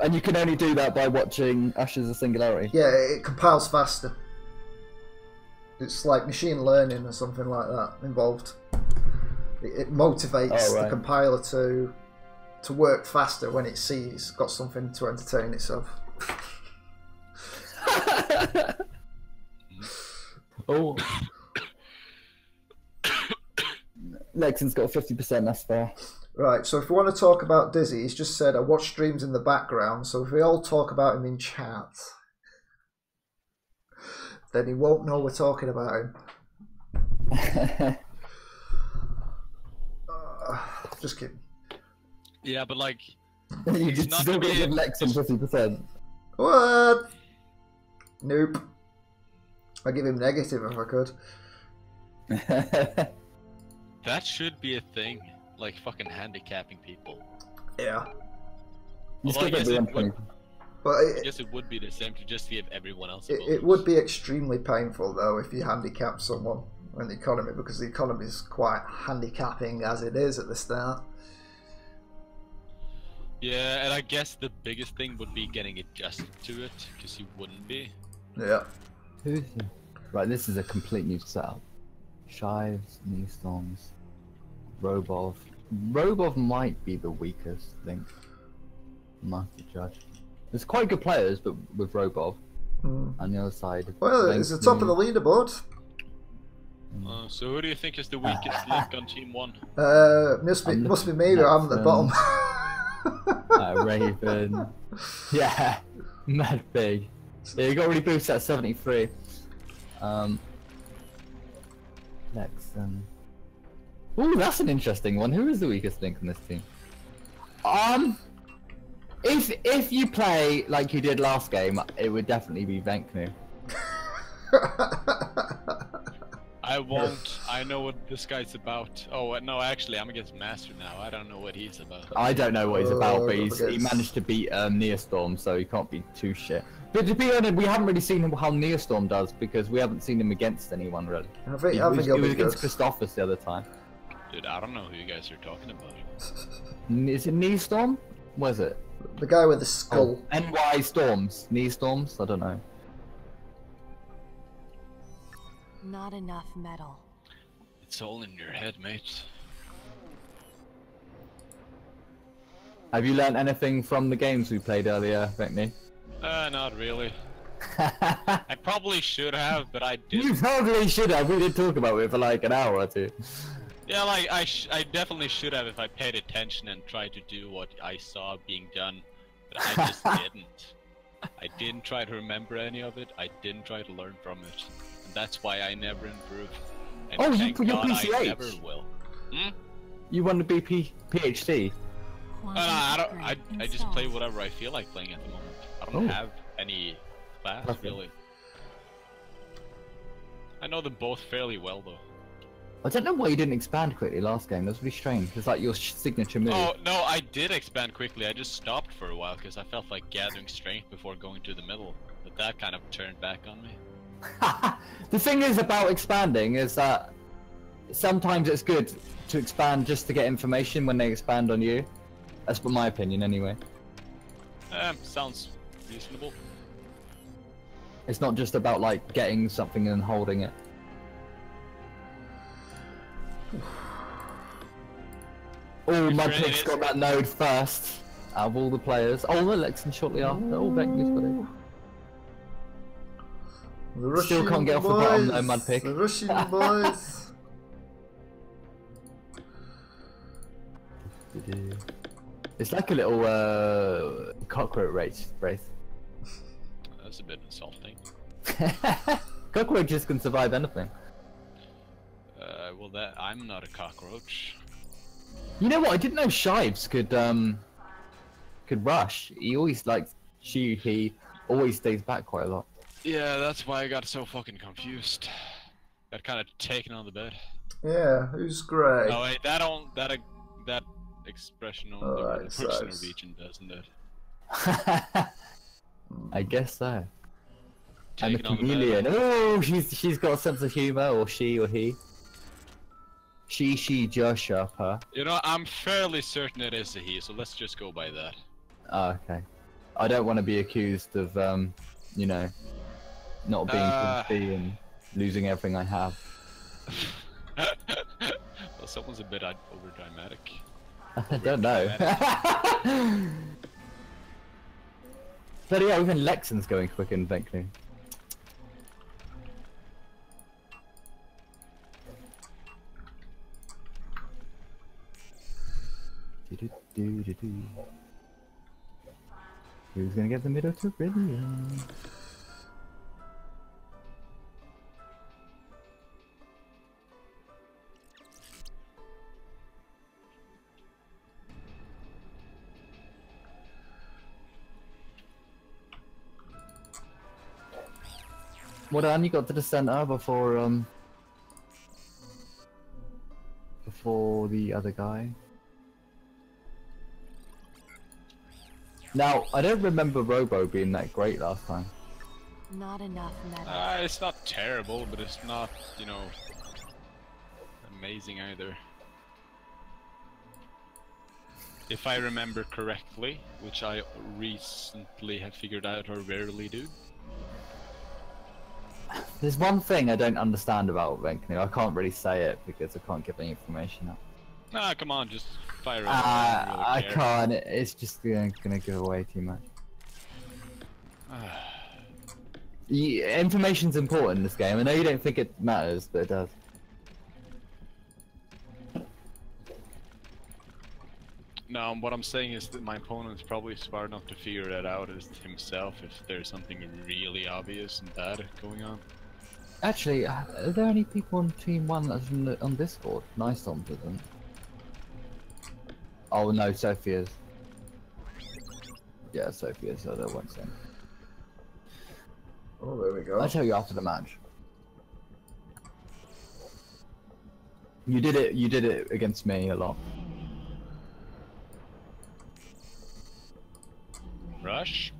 Speaker 5: And you can only do that by watching Ashes of Singularity?
Speaker 2: Yeah, it compiles faster. It's like machine learning or something like that involved. It motivates the compiler to work faster when it sees got something to entertain itself.
Speaker 5: Oh. Lexon's got 50%, that's fair.
Speaker 2: Right, so if we want to talk about Dizzy, he's just said I watch streams in the background, so if we all talk about him in chat, then he won't know we're talking about him. Just kidding.
Speaker 1: Yeah, but like...
Speaker 5: You just still going to give Lexon 50%.
Speaker 2: What? Nope. I'd give him negative if I could.
Speaker 1: That should be a thing. Like fucking handicapping people.
Speaker 2: Yeah.
Speaker 1: Although I guess
Speaker 2: it
Speaker 1: would be the same to just give everyone else.
Speaker 2: It would be extremely painful though if you handicap someone in the economy, because the economy is quite handicapping as it is at the start.
Speaker 1: Yeah, and I guess the biggest thing would be getting adjusted to it, because you wouldn't be.
Speaker 2: Yeah.
Speaker 5: Right, this is a complete new setup. Shives, knee storms, Robov. Robov might be the weakest, I think. Must be judged. There's quite good players, but with Robov on the other side.
Speaker 2: Well, it's the top of the leaderboard.
Speaker 1: So who do you think is the weakest link on Team 1?
Speaker 2: Must be me, but I'm at the bottom.
Speaker 5: Raven. Yeah, MudPig. Yeah, you got really boosted at 73. Lexon. Ooh, that's an interesting one. Who is the weakest link in this team? If you play like you did last game, it would definitely be Vecnu.
Speaker 1: I won't. I know what this guy's about. Oh no, actually, I'm against Master now. I don't know what he's about.
Speaker 5: I don't know what he's about, but he managed to beat Neostorm, so he can't be too shit. But to be honest, we haven't really seen how Neostorm does because we haven't seen him against anyone really.
Speaker 2: I think
Speaker 5: he was against Christophus the other time.
Speaker 1: Dude, I don't know who you guys are talking about.
Speaker 5: Is it Neostorm? Was it?
Speaker 2: The guy with the skull.
Speaker 5: Oh, NY Storms. Neostorms? I don't know.
Speaker 4: Not enough metal.
Speaker 1: It's all in your head, mate.
Speaker 5: Have you learned anything from the games we played earlier, Vecni?
Speaker 1: Not really. I probably should have, but I didn't.
Speaker 5: You probably should have. We did talk about it for like an hour or two.
Speaker 1: Yeah, like I definitely should have if I paid attention and tried to do what I saw being done, but I just didn't. I didn't try to remember any of it. I didn't try to learn from it, and that's why I never improved. And
Speaker 5: oh,
Speaker 1: thank
Speaker 5: you're
Speaker 1: God
Speaker 5: PCH.
Speaker 1: I never will.
Speaker 5: You want to be PhD?
Speaker 1: I just play whatever I feel like playing at the moment. I don't have any class really. I know them both fairly well though.
Speaker 5: I don't know why you didn't expand quickly last game. That's really strange. It's like your signature move.
Speaker 1: Oh no, I did expand quickly. I just stopped for a while because I felt like gathering strength before going to the middle. But that kind of turned back on me.
Speaker 5: The thing is about expanding is that sometimes it's good to expand just to get information when they expand on you. That's my opinion anyway.
Speaker 1: Sounds reasonable.
Speaker 5: It's not just about like getting something and holding it. Oh, MudPig's got that node first out of all the players. Oh, Lexon shortly after. Oh, Vecnu's got it. Still can't get off the bottom though, MudPig.
Speaker 2: The Russian boys.
Speaker 5: It's like a little cockroach wraith.
Speaker 1: That's a bit insulting.
Speaker 5: Cockroaches can survive anything.
Speaker 1: Well, I'm not a cockroach.
Speaker 5: You know what? I didn't know Shives could rush. He always he always stays back quite a lot.
Speaker 1: Yeah, that's why I got so fucking confused. Got kind of taken on the bed.
Speaker 2: Yeah, who's grey?
Speaker 1: Oh wait, that expression only works in Norwegian, doesn't it?
Speaker 5: I guess so. I'm a
Speaker 1: Taken on the
Speaker 5: chameleon.
Speaker 1: bed.
Speaker 5: Oh, she's got a sense of humor, or she, or he. She, just her.
Speaker 1: You know, I'm fairly certain it is a he, so let's just go by that.
Speaker 5: Oh, okay. I don't want to be accused of, you know, not being complete and losing everything I have.
Speaker 1: Well, someone's a bit over dramatic.
Speaker 5: I don't know. But yeah, even Lexon's going quick and Venkley. Who's gonna get the middle to Brilliant? Well done, you got to the center before the other guy. Now, I don't remember Robo being that great last time.
Speaker 4: Not enough meta.
Speaker 1: It's not terrible, but it's not, you know, amazing either. If I remember correctly, which I recently have figured out or rarely do.
Speaker 5: There's one thing I don't understand about Venkley. I can't really say it because I can't give any information out.
Speaker 1: Nah, come on, just fire it.
Speaker 5: I can't. It's just gonna go away too much. Information's important in this game. I know you don't think it matters, but it does.
Speaker 1: No, what I'm saying is that my opponent's probably smart enough to figure that out as himself if there's something really obvious and bad going on.
Speaker 5: Actually, are there any people on Team 1 that's on Discord? Nice on them. Oh no, Sophia's. Yeah, Sophia's, so that won't say.
Speaker 2: Oh, there we go.
Speaker 5: I'll tell you after the match. You did it against me a lot.
Speaker 1: Rush?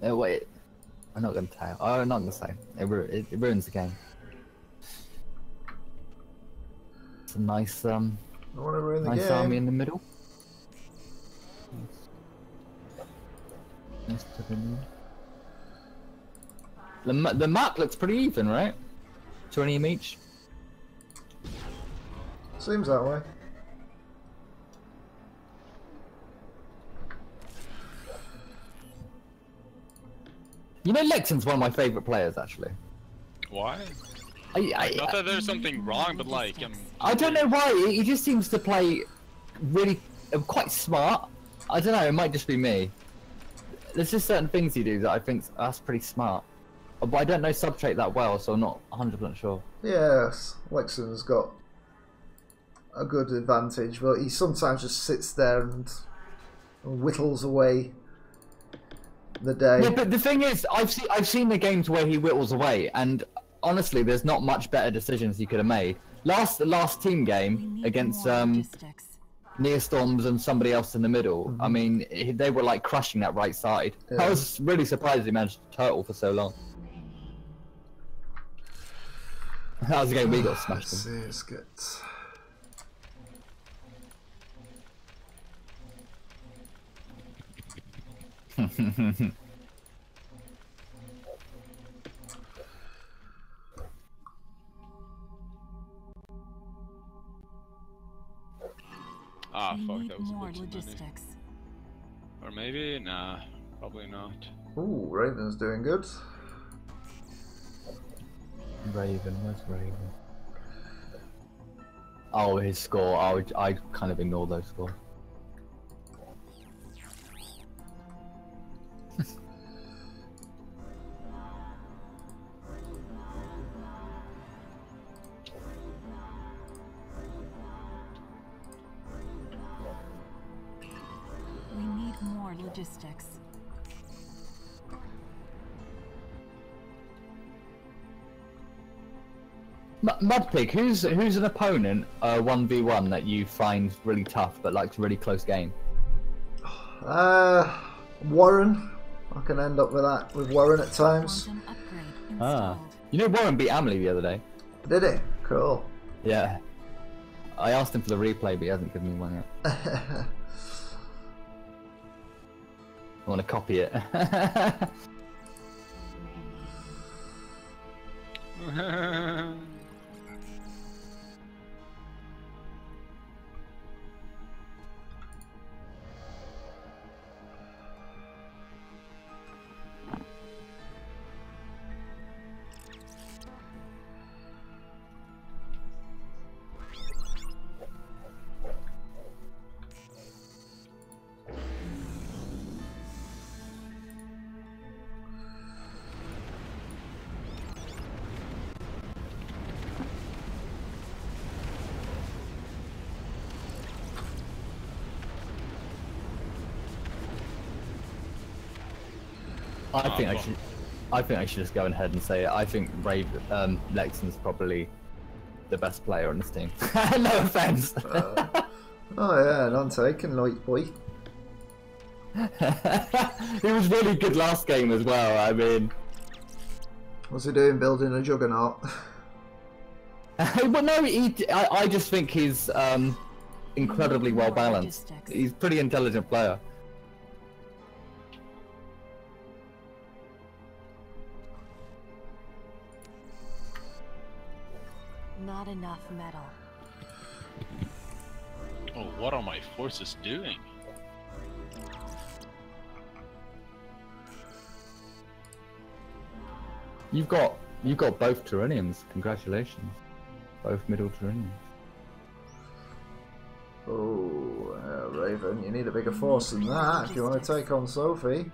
Speaker 5: Wait. I'm not gonna tell. I'm not gonna say. It ruins the game. It's a nice
Speaker 2: I want to ruin the
Speaker 5: nice
Speaker 2: game.
Speaker 5: army in the middle. Nice to the map looks pretty even, right? 20 of each.
Speaker 2: Seems that way.
Speaker 5: You know, Lexon's one of my favourite players, actually.
Speaker 1: Not that there's something wrong, but like,
Speaker 5: I don't know why. He just seems to play really quite smart. I don't know. It might just be me. There's just certain things he do that I think that's pretty smart. But I don't know Subtrait that well, so I'm not 100% sure.
Speaker 2: Yes, Lexon's got a good advantage, but he sometimes just sits there and whittles away the day.
Speaker 5: Yeah, but the thing is, I've seen the games where he whittles away, and honestly, there's not much better decisions he could have made. The last team game against Neostorms and somebody else in the middle. I mean, they were like crushing that right side.
Speaker 2: Yeah.
Speaker 5: I was really surprised he managed to turtle for so long. That was the game we got smashed.
Speaker 2: Let's see, let's get...
Speaker 1: Ah, fuck,
Speaker 4: We
Speaker 1: that
Speaker 4: need
Speaker 1: was a
Speaker 4: more
Speaker 1: bit too many.
Speaker 4: logistics.
Speaker 1: Or maybe? Nah, probably not.
Speaker 2: Ooh, Raven's doing good.
Speaker 5: Raven, where's Raven? Oh, his score. I kind of ignore those scores.
Speaker 4: logistics.
Speaker 5: Mudpig, who's an opponent 1v1 that you find really tough but likes a really close game?
Speaker 2: Warren. I can end up with Warren at times.
Speaker 4: Quantum upgrade
Speaker 5: Ah,
Speaker 4: installed.
Speaker 5: you know Warren beat Amelie the other day.
Speaker 2: Did he? Cool.
Speaker 5: Yeah. I asked him for the replay, but he hasn't given me one yet. I want to copy it. I think I should just go ahead and say it. I think Lexon's probably the best player on this team. No offense.
Speaker 2: Oh yeah, none taken, light boy.
Speaker 5: He was really good last game as well. I mean,
Speaker 2: What's he doing? Building a juggernaut?
Speaker 5: but no, I just think he's incredibly well balanced. He's a pretty intelligent player.
Speaker 4: Not enough metal.
Speaker 1: Oh, what are my forces doing?
Speaker 5: You've got both Tyrannians. Congratulations, both middle Tyrannians.
Speaker 2: Oh, Raven, you need a bigger force than that if you want to take on Sophie.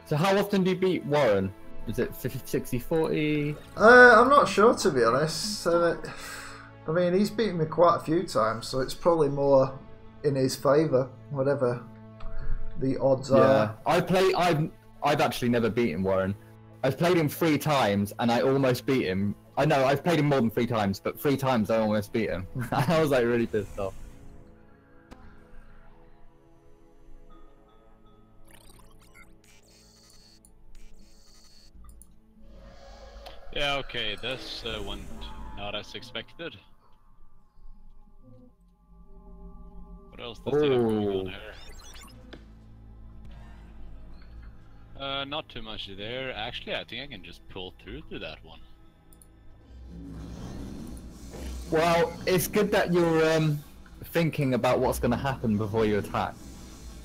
Speaker 5: So how often do you beat Warren? Is it 50, 60, 40?
Speaker 2: I'm not sure, to be honest. I mean, he's beaten me quite a few times, so it's probably more in his favour, whatever the odds are.
Speaker 5: I've actually never beaten Warren. I've played him 3 times and I almost beat him. I know I've played him more than 3 times, but 3 times I almost beat him. I was like really pissed off.
Speaker 1: Yeah, okay, this went not as expected. What else does he have going on here? Not too much there. Actually, I think I can just pull through to that one.
Speaker 5: Well, it's good that you're thinking about what's going to happen before you attack.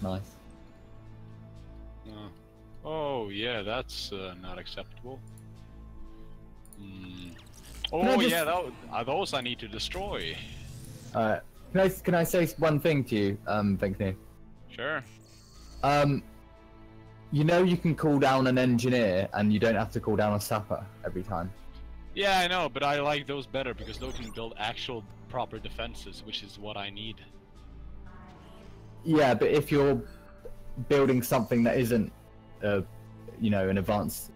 Speaker 5: Nice.
Speaker 1: Oh, yeah, that's not acceptable. Oh, yeah, those I need to destroy.
Speaker 5: Can I say one thing to you, Vinkney?
Speaker 1: Sure.
Speaker 5: You know you can call down an engineer and you don't have to call down a sapper every time.
Speaker 1: Yeah, I know, but I like those better because those can build actual proper defenses, which is what I need.
Speaker 5: Yeah, but if you're building something that isn't, you know, an advanced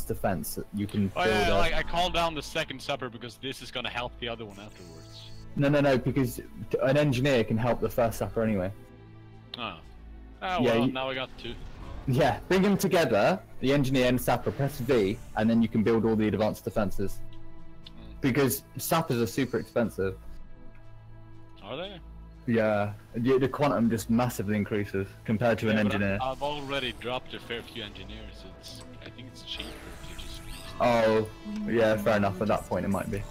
Speaker 5: defense, you can build
Speaker 1: like I called down the second supper because this is gonna help the other one afterwards.
Speaker 5: No, because an engineer can help the first supper anyway.
Speaker 1: Oh. Oh, well, now I got 2.
Speaker 5: Yeah, bring them together, the engineer and sapper, press V, and then you can build all the advanced defenses. Because sappers are super expensive.
Speaker 1: Are they?
Speaker 5: Yeah, the quantum just massively increases compared to an engineer.
Speaker 1: I've already dropped a fair few engineers. I think it's cheaper to just...
Speaker 5: Oh, yeah, fair enough. At that point, it might be.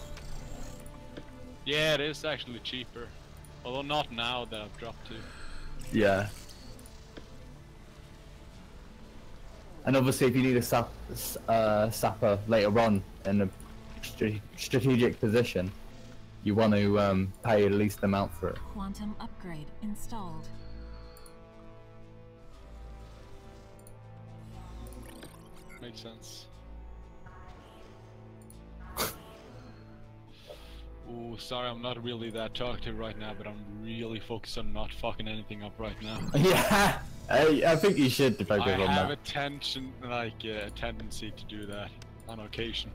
Speaker 1: Yeah, it is actually cheaper. Although not now that I've dropped 2.
Speaker 5: Yeah. And obviously, if you need a sapper later on in a strategic position, you want to pay at least the amount for it.
Speaker 4: Quantum upgrade installed.
Speaker 1: Makes sense. Oh, sorry, I'm not really that talkative right now, but I'm really focused on not fucking anything up right now.
Speaker 5: Yeah, I think you should focus
Speaker 1: I
Speaker 5: on
Speaker 1: have
Speaker 5: that.
Speaker 1: a tendency to do that on occasion.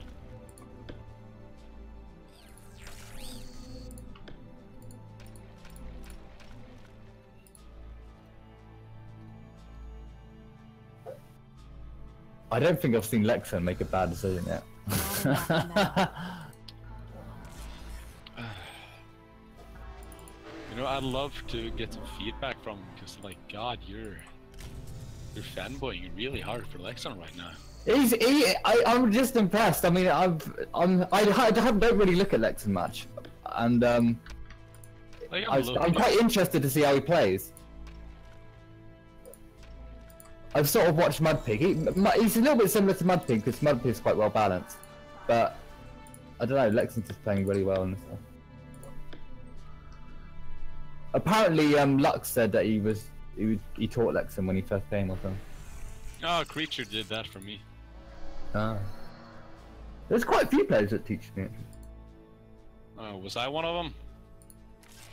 Speaker 5: I don't think I've seen Lexon make a bad decision yet.
Speaker 1: You know, I'd love to get some feedback from him, because, like, God, you're fanboying really hard for Lexon right now.
Speaker 5: I'm just impressed. I mean, I don't really look at Lexon much, and
Speaker 1: Like,
Speaker 5: I'm quite interested to see how he plays. I've sort of watched MudPig. He's a little bit similar to MudPig because MudPig is quite well balanced, but I don't know. Lexon's just playing really well in this one. Apparently, Lux said that he taught Lexon when he first came or something.
Speaker 1: Oh, Creature did that for me.
Speaker 5: Ah. There's quite a few players that teach me.
Speaker 1: Oh, was I one of them?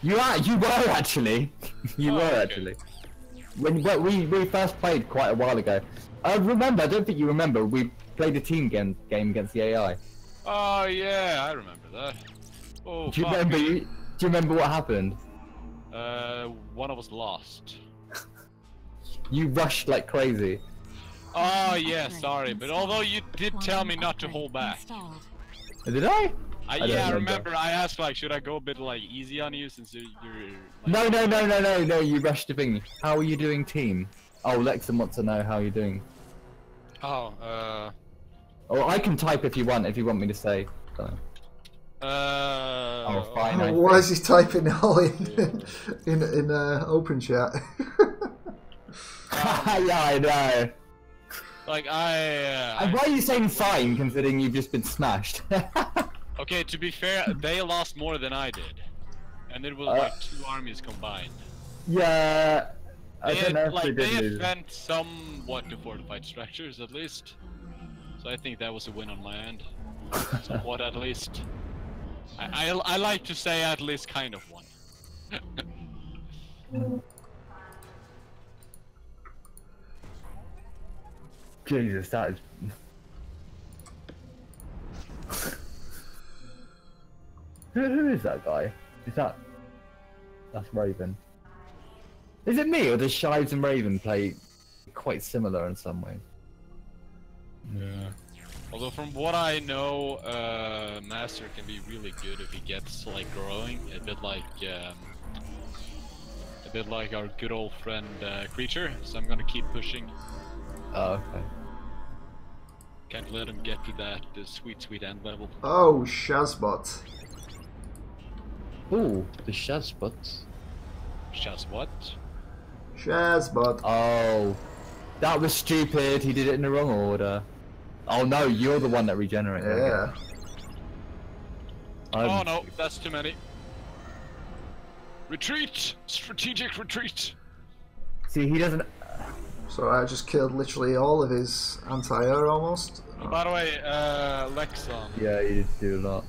Speaker 5: You were actually. You were
Speaker 1: okay.
Speaker 5: actually. When we first played quite a while ago. I don't think you remember, we played a team game against the AI.
Speaker 1: Oh yeah, I remember that. Oh,
Speaker 5: Do you remember what happened?
Speaker 1: One of us lost.
Speaker 5: You rushed like crazy.
Speaker 1: Oh yeah, sorry, but although you did tell me not to hold back.
Speaker 5: Did I?
Speaker 1: Yeah, I remember. I asked, like, should I go a bit like easy on you since you're like...
Speaker 5: No, you rushed the thing. How are you doing, team? Oh, Lexon wants to know how you're doing.
Speaker 1: Oh,
Speaker 5: Or I can type if you want me to say something. Oh, fine.
Speaker 2: Why is he typing it all in open chat?
Speaker 5: Yeah, I know.
Speaker 1: Like,
Speaker 5: And why are you saying fine, considering you've just been smashed?
Speaker 1: Okay, to be fair, they lost more than I did. And it was like 2 armies combined.
Speaker 5: Yeah, I
Speaker 1: They
Speaker 5: don't know if
Speaker 1: they
Speaker 5: lose.
Speaker 1: defend somewhat to fortified structures, at least. So I think that was a win on my end. Somewhat, at least. I like to say at least kind of one.
Speaker 5: Jesus, that is... Who is that guy? That's Raven. Is it me, or does Shives and Raven play quite similar in some ways?
Speaker 1: Yeah. Although from what I know, Master can be really good if he gets like growing, a bit like our good old friend Creature. So I'm gonna keep pushing.
Speaker 5: Oh, okay.
Speaker 1: Can't let him get to that sweet end level.
Speaker 2: Oh, Shazbot.
Speaker 5: Ooh, the Shazbot.
Speaker 1: Shaz what?
Speaker 2: Shazbot.
Speaker 5: Oh, that was stupid. He did it in the wrong order. Oh no, you're the one that regenerated.
Speaker 2: Yeah.
Speaker 1: Oh no, that's too many. Retreat! Strategic retreat!
Speaker 5: See, he doesn't...
Speaker 2: So I just killed literally all of his anti-air almost.
Speaker 1: Oh, by the way, Lexon.
Speaker 5: Yeah, you did do a lot.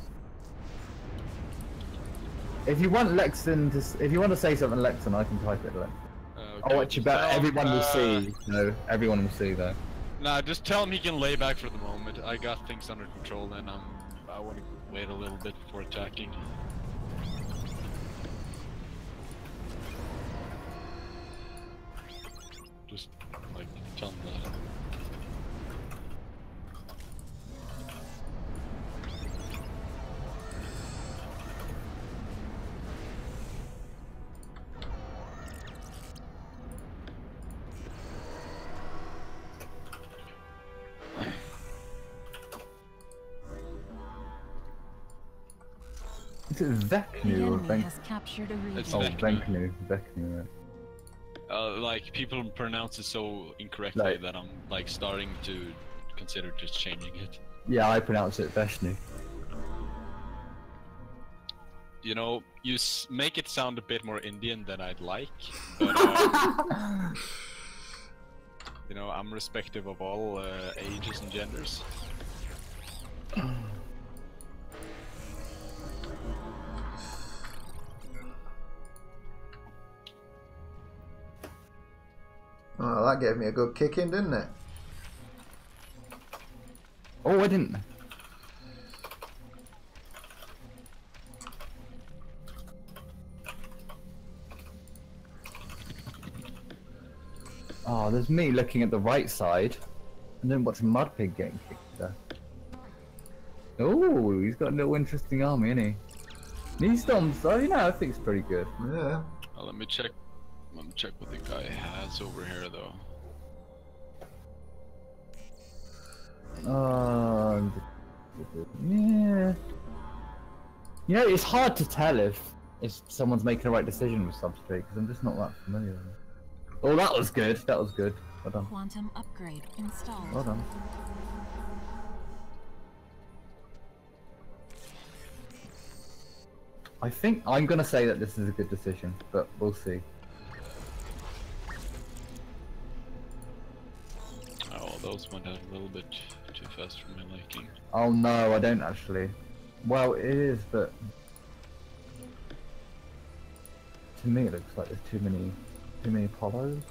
Speaker 5: If you want Lexon to... If you want to say something Lexon, I can type it.
Speaker 1: Okay,
Speaker 5: Oh, what you bet everyone will see. No, everyone will see though.
Speaker 1: Nah, just tell him he can lay back for the moment. I got things under control, and I want to wait a little bit before attacking. Just like tell him that.
Speaker 5: Is it Vecnu or Venk?
Speaker 4: Has captured a region.
Speaker 1: It's
Speaker 5: Oh,
Speaker 1: Vecnu.
Speaker 5: Vecnu, right.
Speaker 1: Like people pronounce it so incorrectly
Speaker 5: Like-
Speaker 1: that I'm like starting to consider just changing it.
Speaker 5: Yeah, I pronounce it Vecnu.
Speaker 1: You know, you make it sound a bit more Indian than I'd like, but you know, I'm respective of all ages and genders.
Speaker 2: Oh, that gave me a good kick in, didn't it?
Speaker 5: Oh, I didn't. Oh, there's me looking at the right side, and then watching Mudpig getting kicked there. Oh, he's got a little interesting army, isn't he? Knee stomps, oh, you know, I think it's pretty good.
Speaker 2: Yeah.
Speaker 1: Let me check. Let me check what the guy has over here, though.
Speaker 5: Yeah. You know, it's hard to tell if someone's making the right decision with substrate because I'm just not that familiar with it. Oh, that was good. That was good. Well done.
Speaker 4: Quantum upgrade installed.
Speaker 5: Well done. I think I'm gonna say that this is a good decision, but we'll see.
Speaker 1: Oh, those went out a little bit too fast for my liking.
Speaker 5: Oh no, I don't actually. Well, it is, but to me it looks like there's too many Apollos.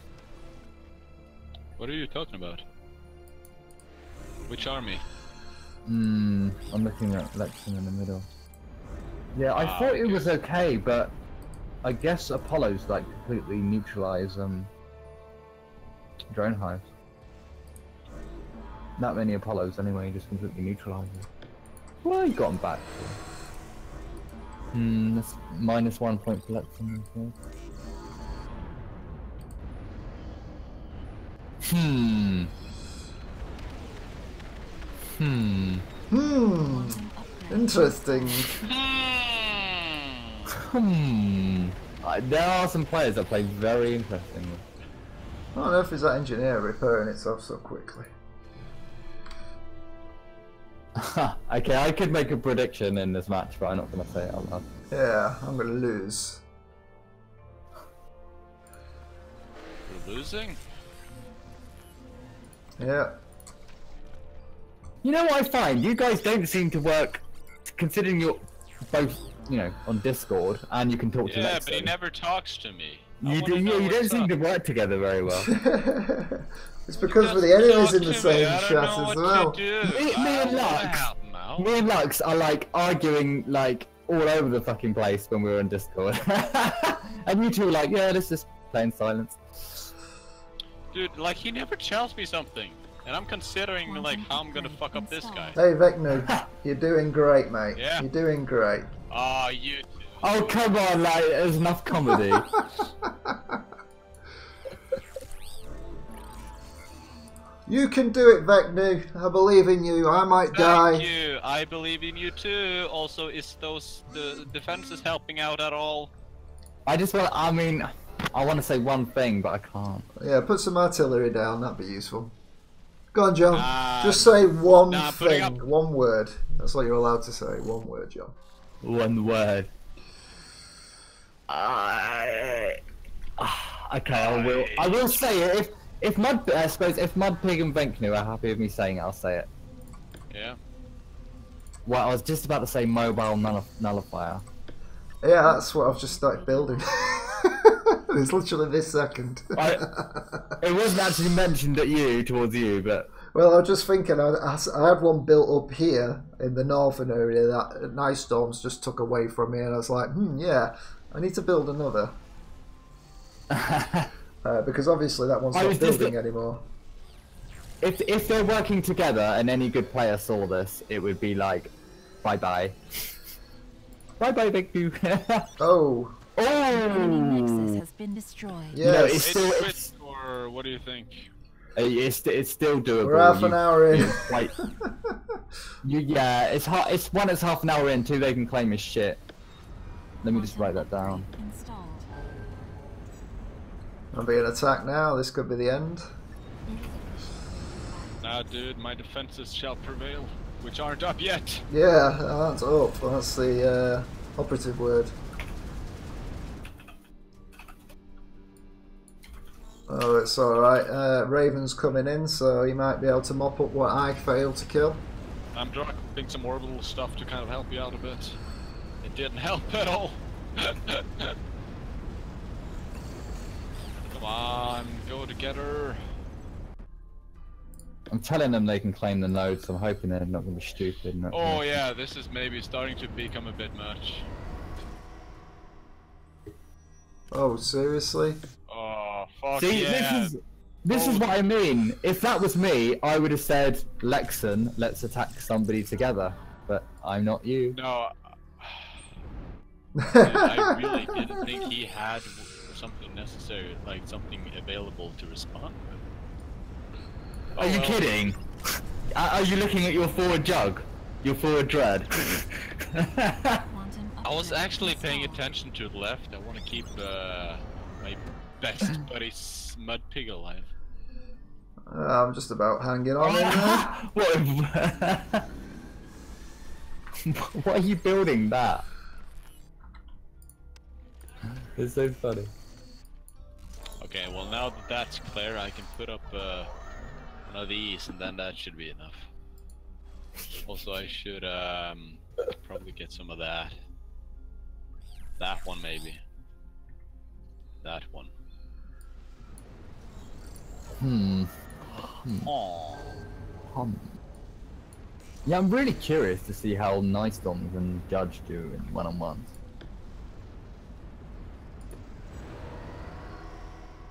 Speaker 1: What are you talking about? Which army?
Speaker 5: I'm looking at Lexington in the middle. Yeah, I thought it was okay, but I guess Apollos like completely neutralize drone hives. Not many Apollos anyway, just completely neutralize it. Well, you got them back. That's -1 point for Lexington.
Speaker 2: Interesting.
Speaker 5: There are some players that play very interestingly.
Speaker 2: I don't know if it's that engineer repairing itself so quickly.
Speaker 5: Okay, I could make a prediction in this match, but I'm not going to say it out loud.
Speaker 2: Yeah, I'm going to lose.
Speaker 1: We're losing?
Speaker 2: Yeah.
Speaker 5: You know what I find? You guys don't seem to work, considering you're both, you know, on Discord, and you can talk to
Speaker 1: Yeah,
Speaker 5: Lexington.
Speaker 1: but he never talks to me.
Speaker 5: You don't seem to work together very well.
Speaker 2: It's because we're the enemies in the same chat as well.
Speaker 5: Me and Lux are like arguing like all over the fucking place when we were on Discord. And you two are like, yeah, let's just play in silence.
Speaker 1: Dude, like he never tells me something. And I'm considering like how I'm gonna fuck up this guy.
Speaker 2: Hey Vecnu, you're doing great, mate.
Speaker 1: Yeah.
Speaker 2: You're doing great.
Speaker 1: Oh, you too.
Speaker 5: Oh, come on, like, there's enough comedy.
Speaker 2: You can do it, Vecnu. I believe in you. I might die.
Speaker 1: Thank you. I believe in you too. Also, is the defenses helping out at all?
Speaker 5: I want to say one thing, but I can't.
Speaker 2: Yeah, put some artillery down. That'd be useful. Go on, John. Just say one thing. One word. That's all you're allowed to say. One word, John.
Speaker 5: One word. Okay, I will say it. If Mudpig and Venknu are happy with me saying it, I'll say it.
Speaker 1: Yeah.
Speaker 5: Well, I was just about to say mobile nullifier.
Speaker 2: Yeah, that's what I've just started building. It's literally this second.
Speaker 5: It wasn't actually mentioned towards you, but...
Speaker 2: Well, I was just thinking, I had one built up here in the northern area that Night Storms just took away from me, and I was like, yeah, I need to build another. Because obviously that one's not building anymore.
Speaker 5: If they're working together and any good player saw this, it would be like, bye-bye. Bye-bye, Big Boo.
Speaker 2: Oh.
Speaker 4: Nexus has been destroyed.
Speaker 2: Yes.
Speaker 5: No,
Speaker 1: it's or what do you think?
Speaker 5: It's still doable.
Speaker 2: We're half an hour in.
Speaker 5: Yeah, it's one, it's half an hour in, two, they can claim his shit. Let me just write that down.
Speaker 2: I'm being attacked now. This could be the end.
Speaker 1: Nah, dude, my defenses shall prevail, which aren't up yet.
Speaker 2: Yeah, that's up. That's the operative word. Oh, it's alright. Raven's coming in, so he might be able to mop up what I failed to kill.
Speaker 1: I'm dropping some orbital stuff to kind of help you out a bit. It didn't help at all. Come on, go to together.
Speaker 5: I'm telling them they can claim the nodes. I'm hoping they're not going to be stupid.
Speaker 1: Oh yeah, this is maybe starting to become a bit much.
Speaker 2: Oh, seriously?
Speaker 1: Oh, fuck
Speaker 5: See,
Speaker 1: yeah.
Speaker 5: this is what I mean. If that was me, I would have said, Lexan, let's attack somebody together. But I'm not you.
Speaker 1: No. I really didn't think he had something necessary, like something available to respond with.
Speaker 5: Are you kidding? Are you looking at your forward jug? Your forward dread?
Speaker 1: I was actually paying attention to the left. I want to keep my best buddy MudPig alive.
Speaker 2: I'm just about hanging on in there.
Speaker 5: What are you building that? It's so funny.
Speaker 1: Okay, well now that that's clear, I can put up one of these, and then that should be enough. Also, I should probably get some of that. That one maybe. That one.
Speaker 5: Yeah, I'm really curious to see how Nice Doms and Judge do in one-on-ones.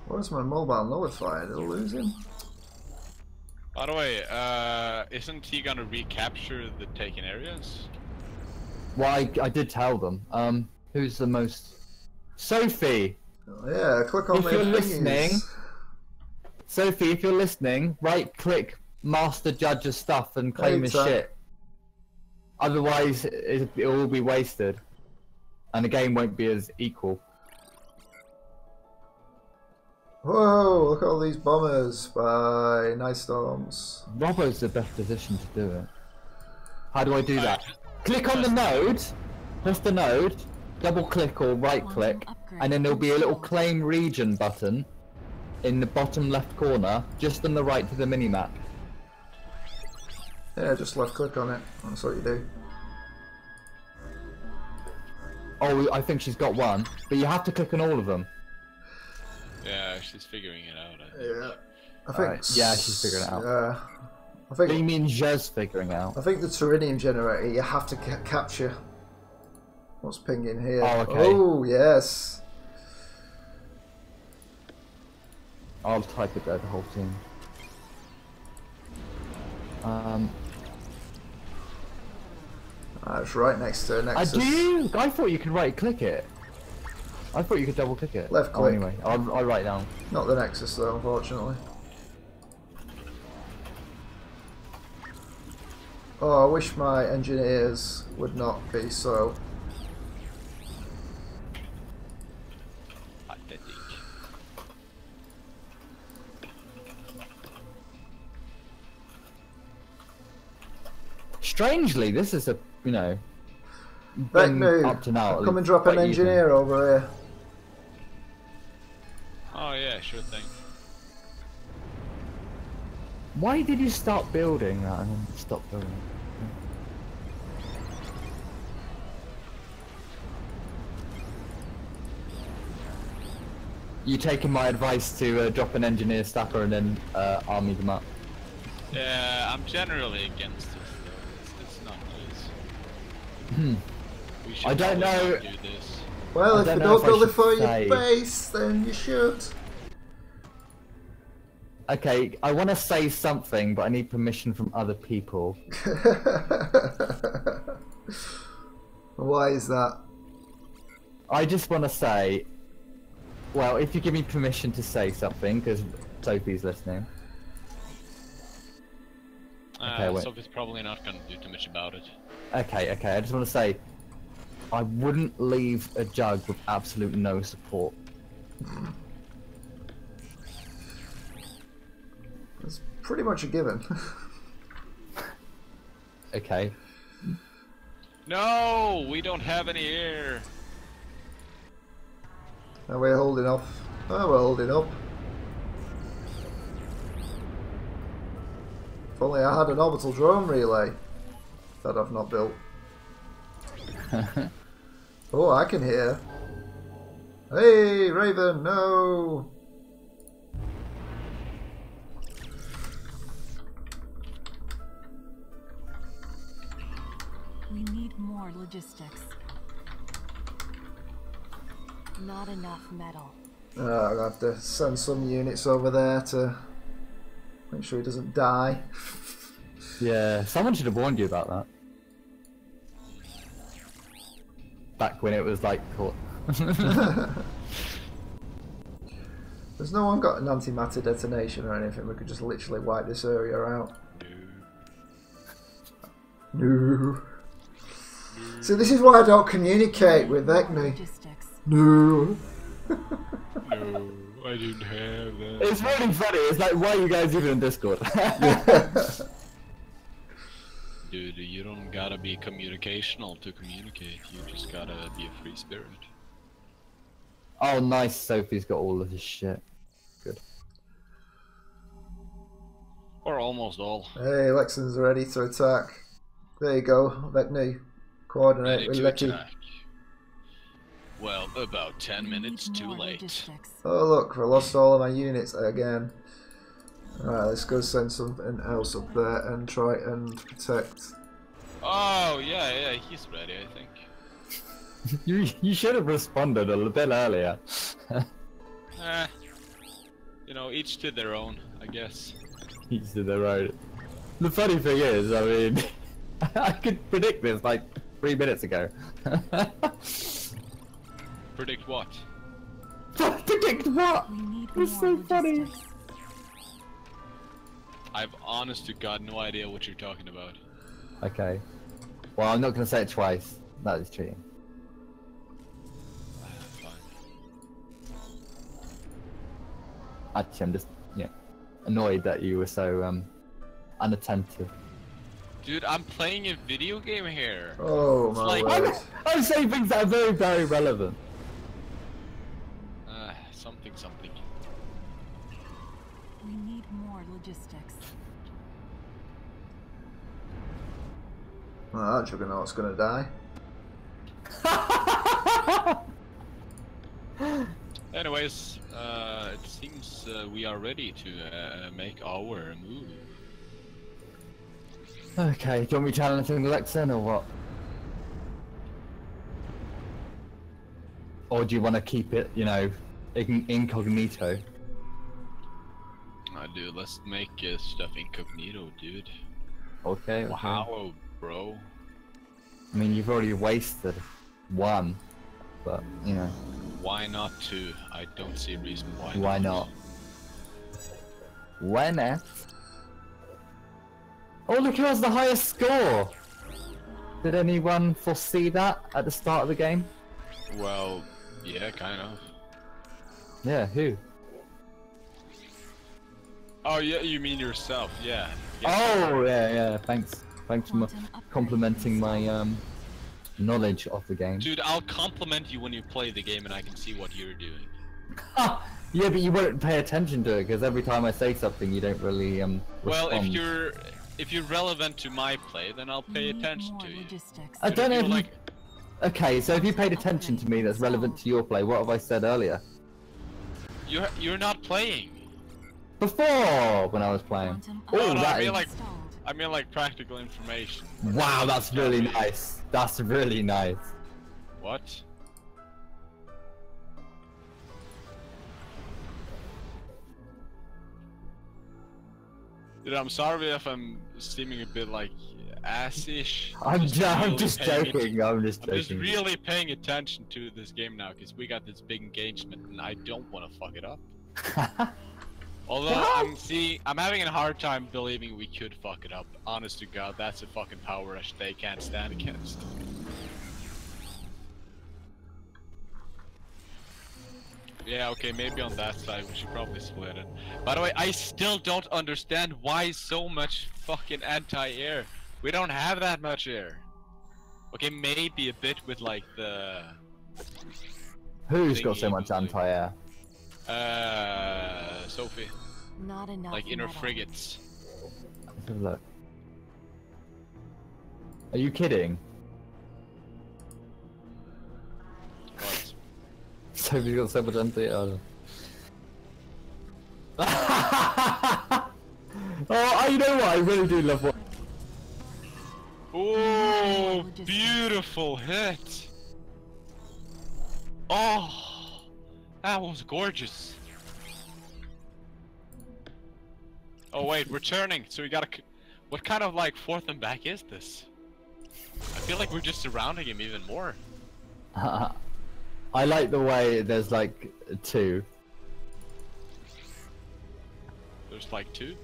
Speaker 2: Where's my mobile nullifier? Did I lose him?
Speaker 1: By the way, isn't he gonna recapture the taken areas?
Speaker 5: Well, I did tell them. Who's the most... Sophie!
Speaker 2: Oh, yeah, click on
Speaker 5: If
Speaker 2: the
Speaker 5: you're
Speaker 2: thingies.
Speaker 5: listening... Sophie, if you're listening, right-click Master Judge's stuff and claim his shit. Otherwise, it will all be wasted. And the game won't be as equal.
Speaker 2: Whoa, look at all these bombers by Nice Storms.
Speaker 5: Robbo's the best position to do it. How do I do that? Click on the node, press the node, double click or right click, and then there'll be a little claim region button in the bottom left corner, just on the right to the minimap.
Speaker 2: Yeah, just left click on it. That's what you do.
Speaker 5: Oh, I think she's got one, but you have to click on all of them.
Speaker 1: Yeah, she's figuring it out. I think.
Speaker 2: Yeah, I think.
Speaker 5: Right. Yeah, she's figuring it out.
Speaker 2: Yeah, I
Speaker 5: What do you
Speaker 2: think.
Speaker 5: mean just figuring out?
Speaker 2: I think the Terranium generator you have to capture. What's pinging here?
Speaker 5: Oh, okay.
Speaker 2: Oh, yes.
Speaker 5: I'll type it there, the whole thing.
Speaker 2: It's right next to Nexus.
Speaker 5: I thought you could right click it. I thought you could double click it.
Speaker 2: Left
Speaker 5: Oh,
Speaker 2: click.
Speaker 5: anyway, I'll write down.
Speaker 2: Not the Nexus though, unfortunately. Oh, I wish my engineers would not be so.
Speaker 1: Pathetic.
Speaker 5: Strangely, this is a, you know,
Speaker 2: Back
Speaker 5: been
Speaker 2: move.
Speaker 5: up to now.
Speaker 2: Come and drop an
Speaker 5: quite even.
Speaker 2: engineer over here.
Speaker 1: Oh yeah, sure thing.
Speaker 5: Why did you start building that and then stop building? You taking my advice to drop an engineer staffer and then army them up?
Speaker 1: Yeah, I'm generally against this though. It's not nice. We should
Speaker 5: I don't
Speaker 1: probably
Speaker 5: know-
Speaker 1: not do this.
Speaker 2: Well,
Speaker 5: I
Speaker 2: if you
Speaker 5: don't know
Speaker 2: don't
Speaker 5: if I
Speaker 2: build it
Speaker 5: should
Speaker 2: for
Speaker 5: say.
Speaker 2: your base, then you should.
Speaker 5: Okay, I want to say something, but I need permission from other people.
Speaker 2: Why is that?
Speaker 5: I just want to say, well, if you give me permission to say something, because Sophie's listening. Okay, wait.
Speaker 1: Sophie's probably not gonna do too much about it.
Speaker 5: Okay, I just want to say, I wouldn't leave a jug with absolute no support.
Speaker 2: It's pretty much a given.
Speaker 5: Okay.
Speaker 1: No, we don't have any air.
Speaker 2: Are we holding off? Oh, we're holding up. If only I had an orbital drone relay that I've not built. Oh, I can hear. Hey, Raven, no!
Speaker 4: We need more logistics. Not enough metal.
Speaker 2: I'll have to send some units over there to make sure he doesn't die.
Speaker 5: Yeah, someone should have warned you about that. Back when it was like caught.
Speaker 2: There's no one got an antimatter detonation or anything. We could just literally wipe this area out. No. So this is why I don't communicate with Ekni. No.
Speaker 1: No, I didn't have that.
Speaker 5: It's really funny. It's like, why are you guys even in Discord?
Speaker 1: Dude, you don't gotta be communicational to communicate. You just gotta be a free spirit.
Speaker 5: Oh, nice. Sophie's got all of this shit. Good.
Speaker 1: Or almost all.
Speaker 2: Hey, Lexon's ready to attack. There you go, Ekni. Coordinate
Speaker 1: Ready
Speaker 2: with
Speaker 1: to
Speaker 2: Lecky.
Speaker 1: attack. Well, about 10 minutes too late.
Speaker 2: Oh look, I lost all of my units again. Alright, let's go send something else up there and try and protect.
Speaker 1: Oh, yeah, he's ready, I think.
Speaker 5: You should have responded a little bit earlier.
Speaker 1: You know, each to their own, I guess.
Speaker 5: Each to their own. The funny thing is, I mean, I could predict this like 3 minutes ago.
Speaker 1: Predict what?
Speaker 5: Predict what? It's so funny.
Speaker 1: I've honest to God no idea what you're talking about.
Speaker 5: Okay. Well, I'm not going to say it twice. That is cheating.
Speaker 1: Fine.
Speaker 5: Actually, I'm just, annoyed that you were so, unattentive.
Speaker 1: Dude, I'm playing a video game here.
Speaker 2: Oh
Speaker 1: It's
Speaker 2: my
Speaker 1: like-
Speaker 2: word.
Speaker 5: I'm saying things that are very, very relevant.
Speaker 1: Something.
Speaker 4: We need more logistics.
Speaker 2: Well, that juggernaut's gonna die.
Speaker 1: Anyways, it seems we are ready to make our move.
Speaker 5: Okay, do you want me to challenge anything Lexon or what? Or do you want to keep it, incognito?
Speaker 1: Dude, let's make stuff incognito, dude.
Speaker 5: Okay.
Speaker 1: Wow, bro.
Speaker 5: I mean, you've already wasted one, but,
Speaker 1: Why not two? I don't see a reason why.
Speaker 5: why not? Why not? Oh, look who has the highest score! Did anyone foresee that at the start of the game?
Speaker 1: Well, yeah, kind of.
Speaker 5: Yeah, who?
Speaker 1: Oh, yeah, you mean yourself, yeah.
Speaker 5: Oh, yeah, thanks for complimenting my, knowledge of the game.
Speaker 1: Dude, I'll compliment you when you play the game and I can see what you're doing.
Speaker 5: Yeah, but you won't pay attention to it, because every time I say something, you don't really,
Speaker 1: Well,
Speaker 5: respond.
Speaker 1: if you're relevant to my play, then I'll pay attention to you.
Speaker 5: I don't know if you...
Speaker 1: like...
Speaker 5: Okay, so if you paid attention to me that's relevant to your play, what have I said earlier?
Speaker 1: You're not playing.
Speaker 5: Before, when I was playing.
Speaker 1: No,
Speaker 5: that
Speaker 1: I mean
Speaker 5: is-
Speaker 1: like practical information.
Speaker 5: Wow, that's really nice. That's really nice.
Speaker 1: What? Dude, I'm sorry if I'm seeming a bit like ass-ish.
Speaker 5: I'm just
Speaker 1: really
Speaker 5: joking. I'm just
Speaker 1: I'm just
Speaker 5: joking.
Speaker 1: really paying attention to this game now because we got this big engagement and I don't want to fuck it up. Although I'm having a hard time believing we could fuck it up. Honest to God, that's a fucking power rush they can't stand against. Yeah, okay, maybe on that side we should probably split it. By the way, I still don't understand why so much fucking anti-air. We don't have that much air. Okay, maybe a bit with like the...
Speaker 5: Who's got
Speaker 1: thingy,
Speaker 5: so much
Speaker 1: but, like,
Speaker 5: anti-air?
Speaker 1: Sophie.
Speaker 4: Not enough
Speaker 1: Like inner
Speaker 4: metal.
Speaker 1: frigates.
Speaker 5: Let's have a look. Are you kidding?
Speaker 1: What?
Speaker 5: Sophie's got so much anti-air. Oh, you know what? I really do love what.
Speaker 1: Ooh! Oh, beautiful hit. Oh, that was gorgeous. Oh wait, we're turning, so we gotta... What kind of like forth and back is this? I feel like we're just surrounding him even more.
Speaker 5: I like the way there's like 2.
Speaker 1: There's like 2?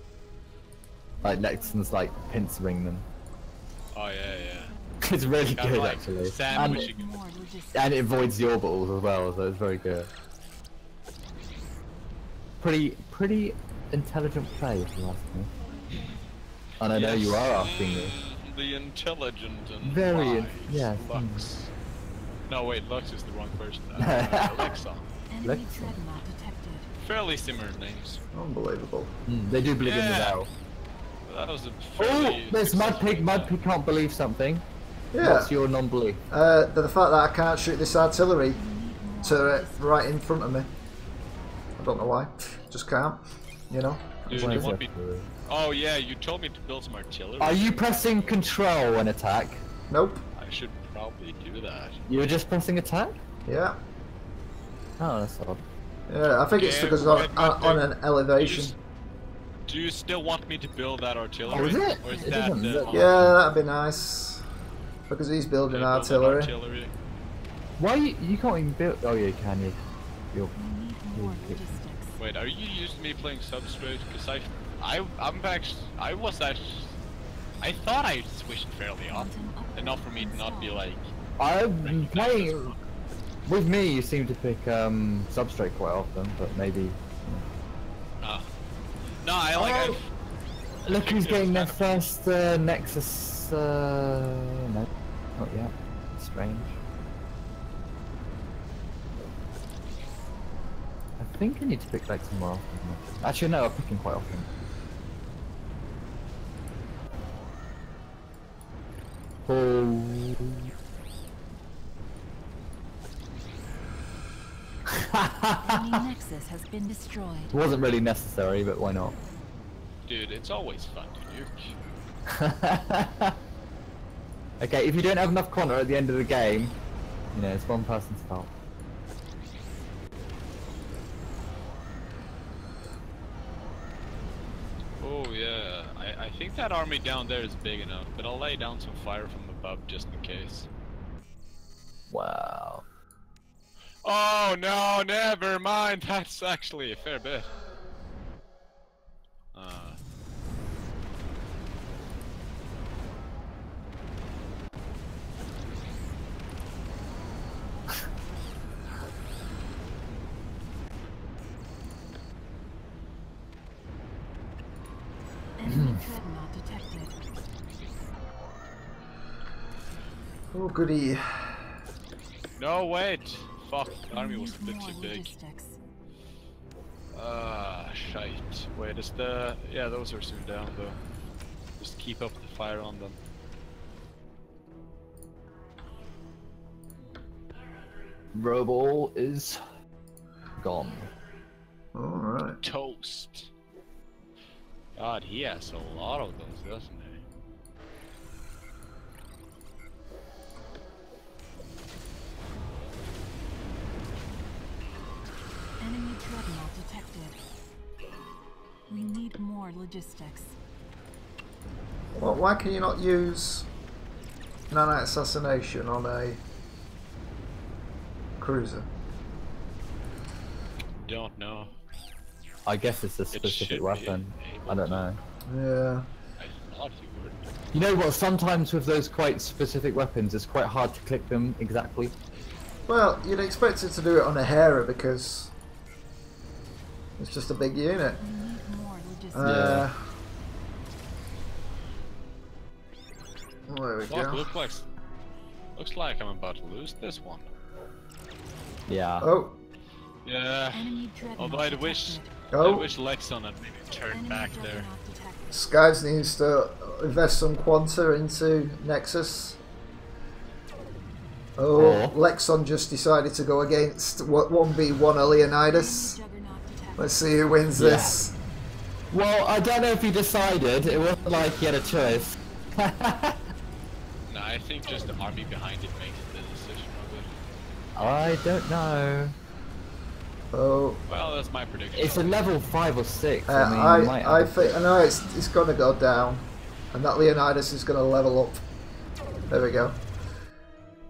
Speaker 5: Like Lexon's like pincering them.
Speaker 1: Oh yeah.
Speaker 5: It's really
Speaker 1: Kind of
Speaker 5: good
Speaker 1: like
Speaker 5: actually.
Speaker 1: sandwiching him.
Speaker 5: And it avoids the orbitals as well, so it's very good. Pretty intelligent play, if you ask me. And I know you are asking me.
Speaker 1: The intelligent and
Speaker 5: Very,
Speaker 1: wise
Speaker 5: yeah.
Speaker 1: Lux. No wait, Lux is the wrong person. Alexa.
Speaker 4: Enemy dreadnought detected.
Speaker 1: Fairly similar names.
Speaker 2: Unbelievable.
Speaker 5: They do believe in the
Speaker 1: Yeah.
Speaker 5: bell.
Speaker 1: That was a
Speaker 5: Oh,
Speaker 1: fairly
Speaker 5: there's
Speaker 1: successful
Speaker 5: Mudpig can't believe something.
Speaker 2: Yeah.
Speaker 5: What's your non-belief?
Speaker 2: The fact that I can't shoot this artillery turret right in front of me. I don't know why. Just can't. You know.
Speaker 1: Dude,
Speaker 5: Why
Speaker 1: you
Speaker 5: is
Speaker 1: want
Speaker 5: that?
Speaker 1: me... Oh yeah, you told me to build some artillery.
Speaker 5: Are you pressing control when attack?
Speaker 2: Nope.
Speaker 1: I should probably do that.
Speaker 5: You were just pressing attack?
Speaker 2: Yeah.
Speaker 5: Oh, that's odd.
Speaker 2: Yeah. I think it's
Speaker 1: Yeah,
Speaker 2: because
Speaker 1: wait,
Speaker 2: on an elevation.
Speaker 1: Do you still want me to build that artillery?
Speaker 5: Oh, is it?
Speaker 1: Or is
Speaker 5: It
Speaker 1: that
Speaker 5: doesn't look-
Speaker 2: Yeah, that'd be nice. Because he's building
Speaker 1: Okay, build that
Speaker 2: artillery.
Speaker 1: artillery.
Speaker 5: Why you can't even build? Oh, yeah, you can. You're
Speaker 4: We need more logistics.
Speaker 1: Wait, are you used to me playing substrate? Because I'm actually, I thought I switched fairly often, enough for me to not be like.
Speaker 5: I'm playing. With me, you seem to pick substrate quite often, but maybe.
Speaker 1: No, I like.
Speaker 5: Oh! Look who's getting their first Nexus. No, not yet. Strange. I think I need to pick like some more often. Actually, no, I'm picking quite often. Oh.
Speaker 4: Enemy nexus has been destroyed.
Speaker 5: It wasn't really necessary, but why not?
Speaker 1: Dude, it's always fun to nuke.
Speaker 5: Okay, if you don't have enough quanta at the end of the game, you know, it's one person's fault.
Speaker 1: Oh yeah, I think that army down there is big enough, but I'll lay down some fire from above just in case.
Speaker 5: Wow.
Speaker 1: Oh no, never mind. That's actually a fair bit.
Speaker 4: Enemy dreadnought detected.
Speaker 2: Oh goody.
Speaker 1: No wait. Fuck, the army was a bit
Speaker 4: More
Speaker 1: too big.
Speaker 4: logistics.
Speaker 1: Shite. Wait, is the... Yeah, those are soon down though. Just keep up the fire on them.
Speaker 5: Robol is gone.
Speaker 2: Alright.
Speaker 1: Toast. God, he has a lot of those, doesn't he?
Speaker 4: Enemy dreadnought detected. We need more logistics.
Speaker 2: Well, why can you not use nanite assassination on a cruiser?
Speaker 1: Don't know.
Speaker 5: I guess it's a
Speaker 1: should
Speaker 5: specific
Speaker 1: be
Speaker 5: weapon.
Speaker 1: able
Speaker 5: I don't
Speaker 1: to.
Speaker 5: know.
Speaker 2: Yeah.
Speaker 1: I thought you would.
Speaker 5: You know what? Sometimes with those quite specific weapons, it's quite hard to click them exactly.
Speaker 2: Well, you'd expect it to do it on a Hera because it's just a big unit.
Speaker 4: We need more logistics.
Speaker 2: There we
Speaker 1: Fuck,
Speaker 2: go.
Speaker 1: looks like I'm about to lose this one.
Speaker 5: Yeah.
Speaker 2: Oh,
Speaker 1: Yeah.
Speaker 4: Enemy dreadnought
Speaker 1: Although I wish
Speaker 2: oh.
Speaker 1: Lexon had maybe turned
Speaker 4: Enemy
Speaker 1: back there.
Speaker 4: dreadnought detected.
Speaker 2: Skies needs to invest some quanta into Nexus. Oh,
Speaker 5: Or-
Speaker 2: Lexon just decided to go against 1v1 Leonidas.
Speaker 4: Enemy juggernaut detected.
Speaker 2: Let's see who wins
Speaker 5: Yeah.
Speaker 2: this.
Speaker 5: Well, I don't know if he decided. It wasn't like he had a choice.
Speaker 1: Nah, I think just the army behind it makes the decision of it.
Speaker 5: I don't know.
Speaker 2: Oh.
Speaker 1: Well, that's my prediction.
Speaker 5: It's a level 5 or 6. I mean, you might
Speaker 2: I
Speaker 5: have
Speaker 2: think I know it's gonna go down, and that Leonidas is gonna level up. There we go.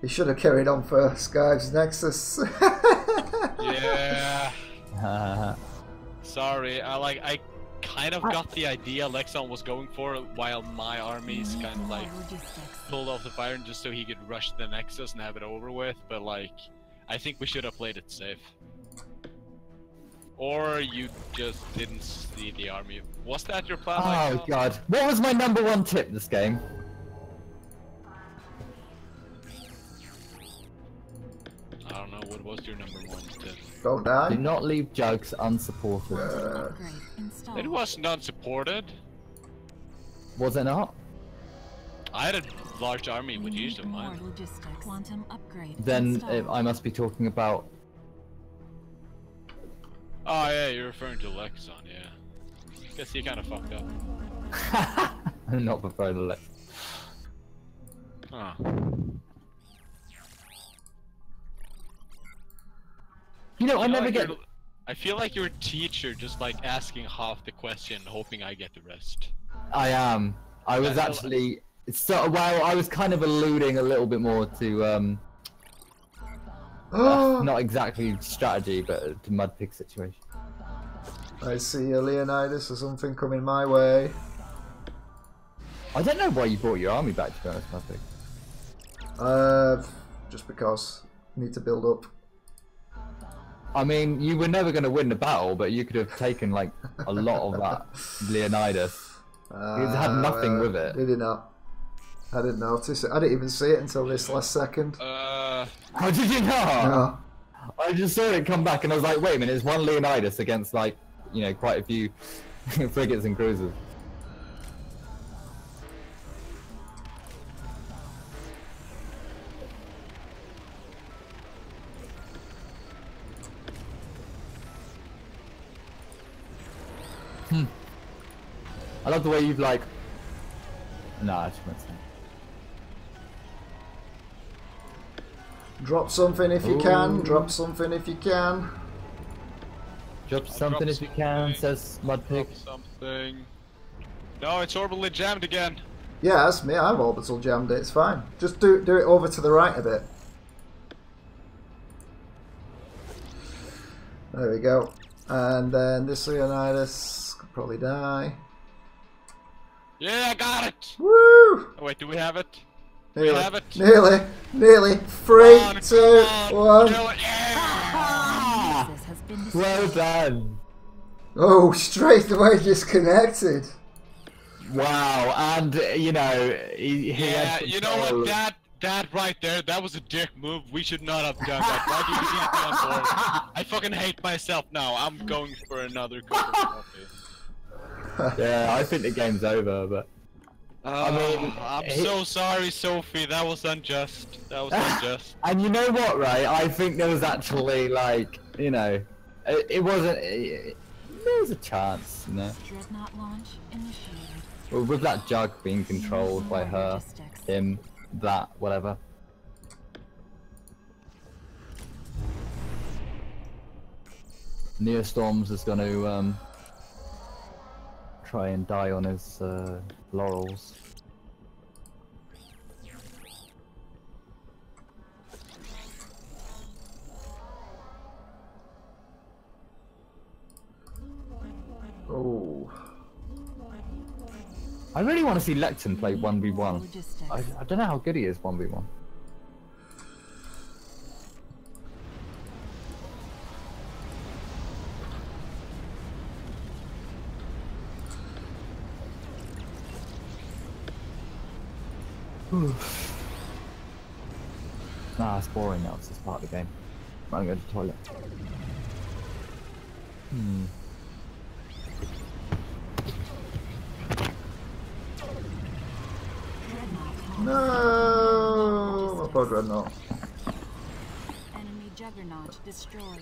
Speaker 2: He should have carried on for Skyve's Nexus.
Speaker 1: Yeah. Sorry, I kind of got the idea Lexon was going for, while my armies kind of like pulled off the fire just so he could rush the Nexus and have it over with. But like, I think we should have played it safe. Or you just didn't see the army. Was that your plan?
Speaker 5: Oh god. What was my #1 tip this game?
Speaker 1: I don't know, what was your #1 tip?
Speaker 2: Don't die.
Speaker 5: Do not leave jugs unsupported.
Speaker 1: It wasn't unsupported.
Speaker 5: Was it not?
Speaker 1: I had a large army with use of mine.
Speaker 5: Then I must be talking about...
Speaker 1: Oh yeah, you're referring to Lexon, yeah. Guess he kind of fucked up.
Speaker 5: I'm not preferring the Lex.
Speaker 1: Huh.
Speaker 5: You know, I never get...
Speaker 1: I feel like you're a teacher, just like asking half the question, hoping I get the rest.
Speaker 5: I am. I was actually... So, well, I was kind of alluding a little bit more to, not exactly strategy, but to Mudpig situation.
Speaker 2: I see a Leonidas or something coming my way.
Speaker 5: I don't know why you brought your army back, to be honest, Mudpig.
Speaker 2: Just because. Need to build up.
Speaker 5: I mean, you were never going to win the battle, but you could have taken, like, a lot of that Leonidas. It had nothing with it.
Speaker 2: Did he not? I didn't notice it. I didn't even see it until this last second.
Speaker 5: How did you not?
Speaker 2: No.
Speaker 5: I just saw it come back and I was like, wait a minute, it's one Leonidas against, like, you know, quite a few frigates and cruisers. I love the way you've, like... Nah, I just won't say.
Speaker 2: Drop something if you can. Drop something if you can.
Speaker 5: Drop something if you can, says Mudpig.
Speaker 1: Drop something. No, it's orbitally jammed again.
Speaker 2: Yeah, that's me. I've orbital jammed it. It's fine. Just do it over to the right a bit. There we go. And then this Leonidas could probably die.
Speaker 1: Yeah, I got it!
Speaker 2: Woo!
Speaker 1: Oh, wait, do we have it?
Speaker 2: Nearly.
Speaker 1: We have it?
Speaker 2: Nearly. Nearly. 3, 2, 1.
Speaker 5: Ah! Well done.
Speaker 2: Oh, straight away disconnected.
Speaker 5: Wow, and you know, he
Speaker 1: yeah,
Speaker 5: had
Speaker 1: you know what, that right there, that was a dick move. We should not have done that. Why did you leave me on board? I fucking hate myself now. I'm going for another cup of coffee.
Speaker 5: Yeah, I think the game's over, but... I mean...
Speaker 1: I'm so sorry, Sophie. That was unjust. That was unjust.
Speaker 5: And you know what, right? I think there was actually, like, you know... It wasn't... there was a chance, you know? Well, with that jug being controlled by her, him, that, whatever. Neostorms is going to try and die on his laurels.
Speaker 2: Oh.
Speaker 5: I really want to see Lecton play 1v1. I don't know how good he is 1v1. Nah, it's boring now. It's just part of the game. I'm going to the toilet.
Speaker 2: No, my pod dreadnought.
Speaker 4: Enemy juggernaut destroyed.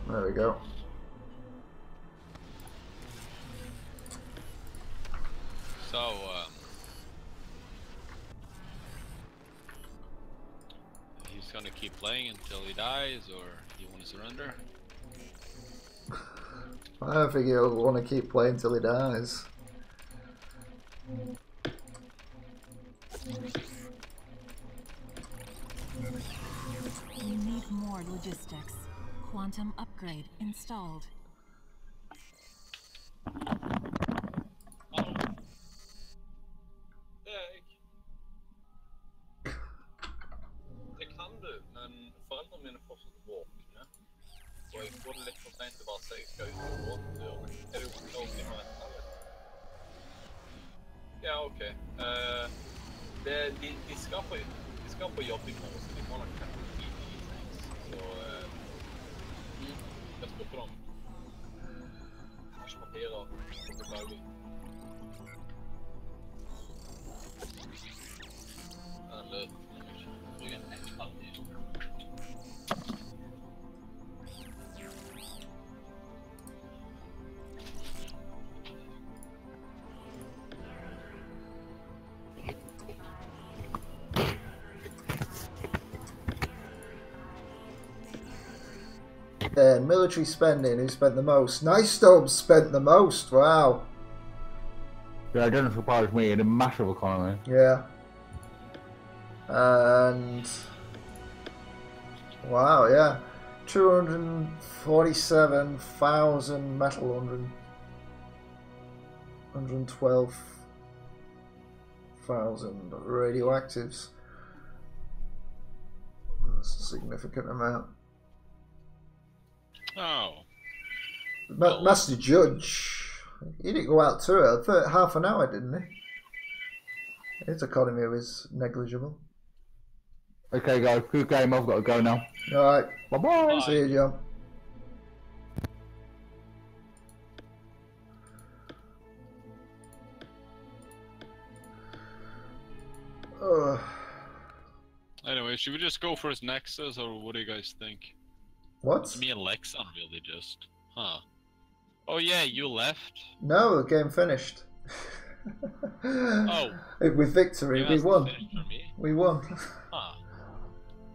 Speaker 2: There we go.
Speaker 1: So, gonna keep playing until he dies, or you want to surrender?
Speaker 2: I don't think he'll want to keep playing until he dies.
Speaker 4: We need more logistics. Quantum upgrade installed.
Speaker 1: Det kan du, men foreldrene mine er fortsatt våkne. Og jeg får det litt for sent til bare å si jeg skal ut og gå til døren. Er det jo noe som må vente litt? Ja, ok. De skal på jobb i morgen, så de må nok kanskje tidlig i seg. Så jeg spurte dem. Kanskje papirer og beklager. Eller
Speaker 2: Then military spending, who spent the most? Nice Storm spent the most, wow.
Speaker 5: Yeah, it doesn't surprise me, in a massive economy.
Speaker 2: Yeah. And wow, yeah. 247,000 metal, 112,000 radioactives. That's a significant amount.
Speaker 1: oh.
Speaker 2: Master Judge, he didn't go out to it for half an hour, didn't he? His economy was negligible.
Speaker 5: Okay, guys, good game. I've got to go now.
Speaker 2: Alright,
Speaker 5: Bye-bye.
Speaker 2: see you, John.
Speaker 1: Anyway, should we just go for his Nexus, or what do you guys think?
Speaker 2: What?
Speaker 1: It's me and Lexon, really, just. Huh. Oh yeah, you left?
Speaker 2: No, the game finished.
Speaker 1: Oh.
Speaker 2: With victory, we won. We won.
Speaker 1: Huh.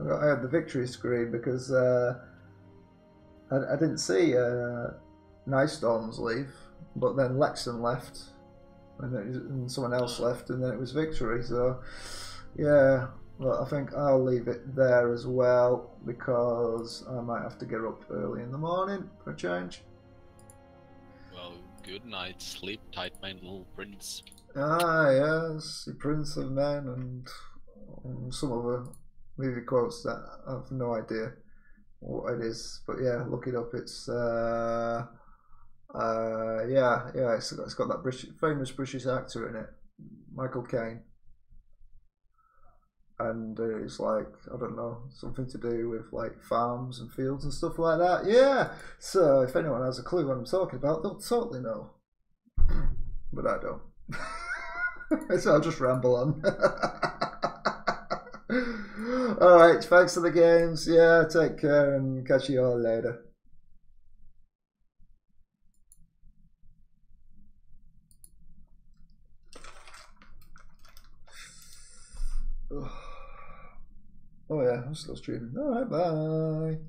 Speaker 2: I had the victory screen because I didn't see Nice Storms leave, but then Lexon left, and someone else left, and then it was victory. So, yeah, well, I think I'll leave it there as well because I might have to get up early in the morning for a change.
Speaker 1: Well, good night, sleep tight, my little prince.
Speaker 2: Ah, yes, the Prince of Men and some other movie quotes that I have no idea what it is, but yeah, look it up. It's it's got that famous British actor in it, Michael Caine, and it's like, I don't know, something to do with like farms and fields and stuff like that. Yeah, so if anyone has a clue what I'm talking about, they'll totally know, but I don't. So I'll just ramble on. Alright, thanks for the games. Yeah, take care and catch you all later. Oh yeah, I'm still streaming. Alright, bye.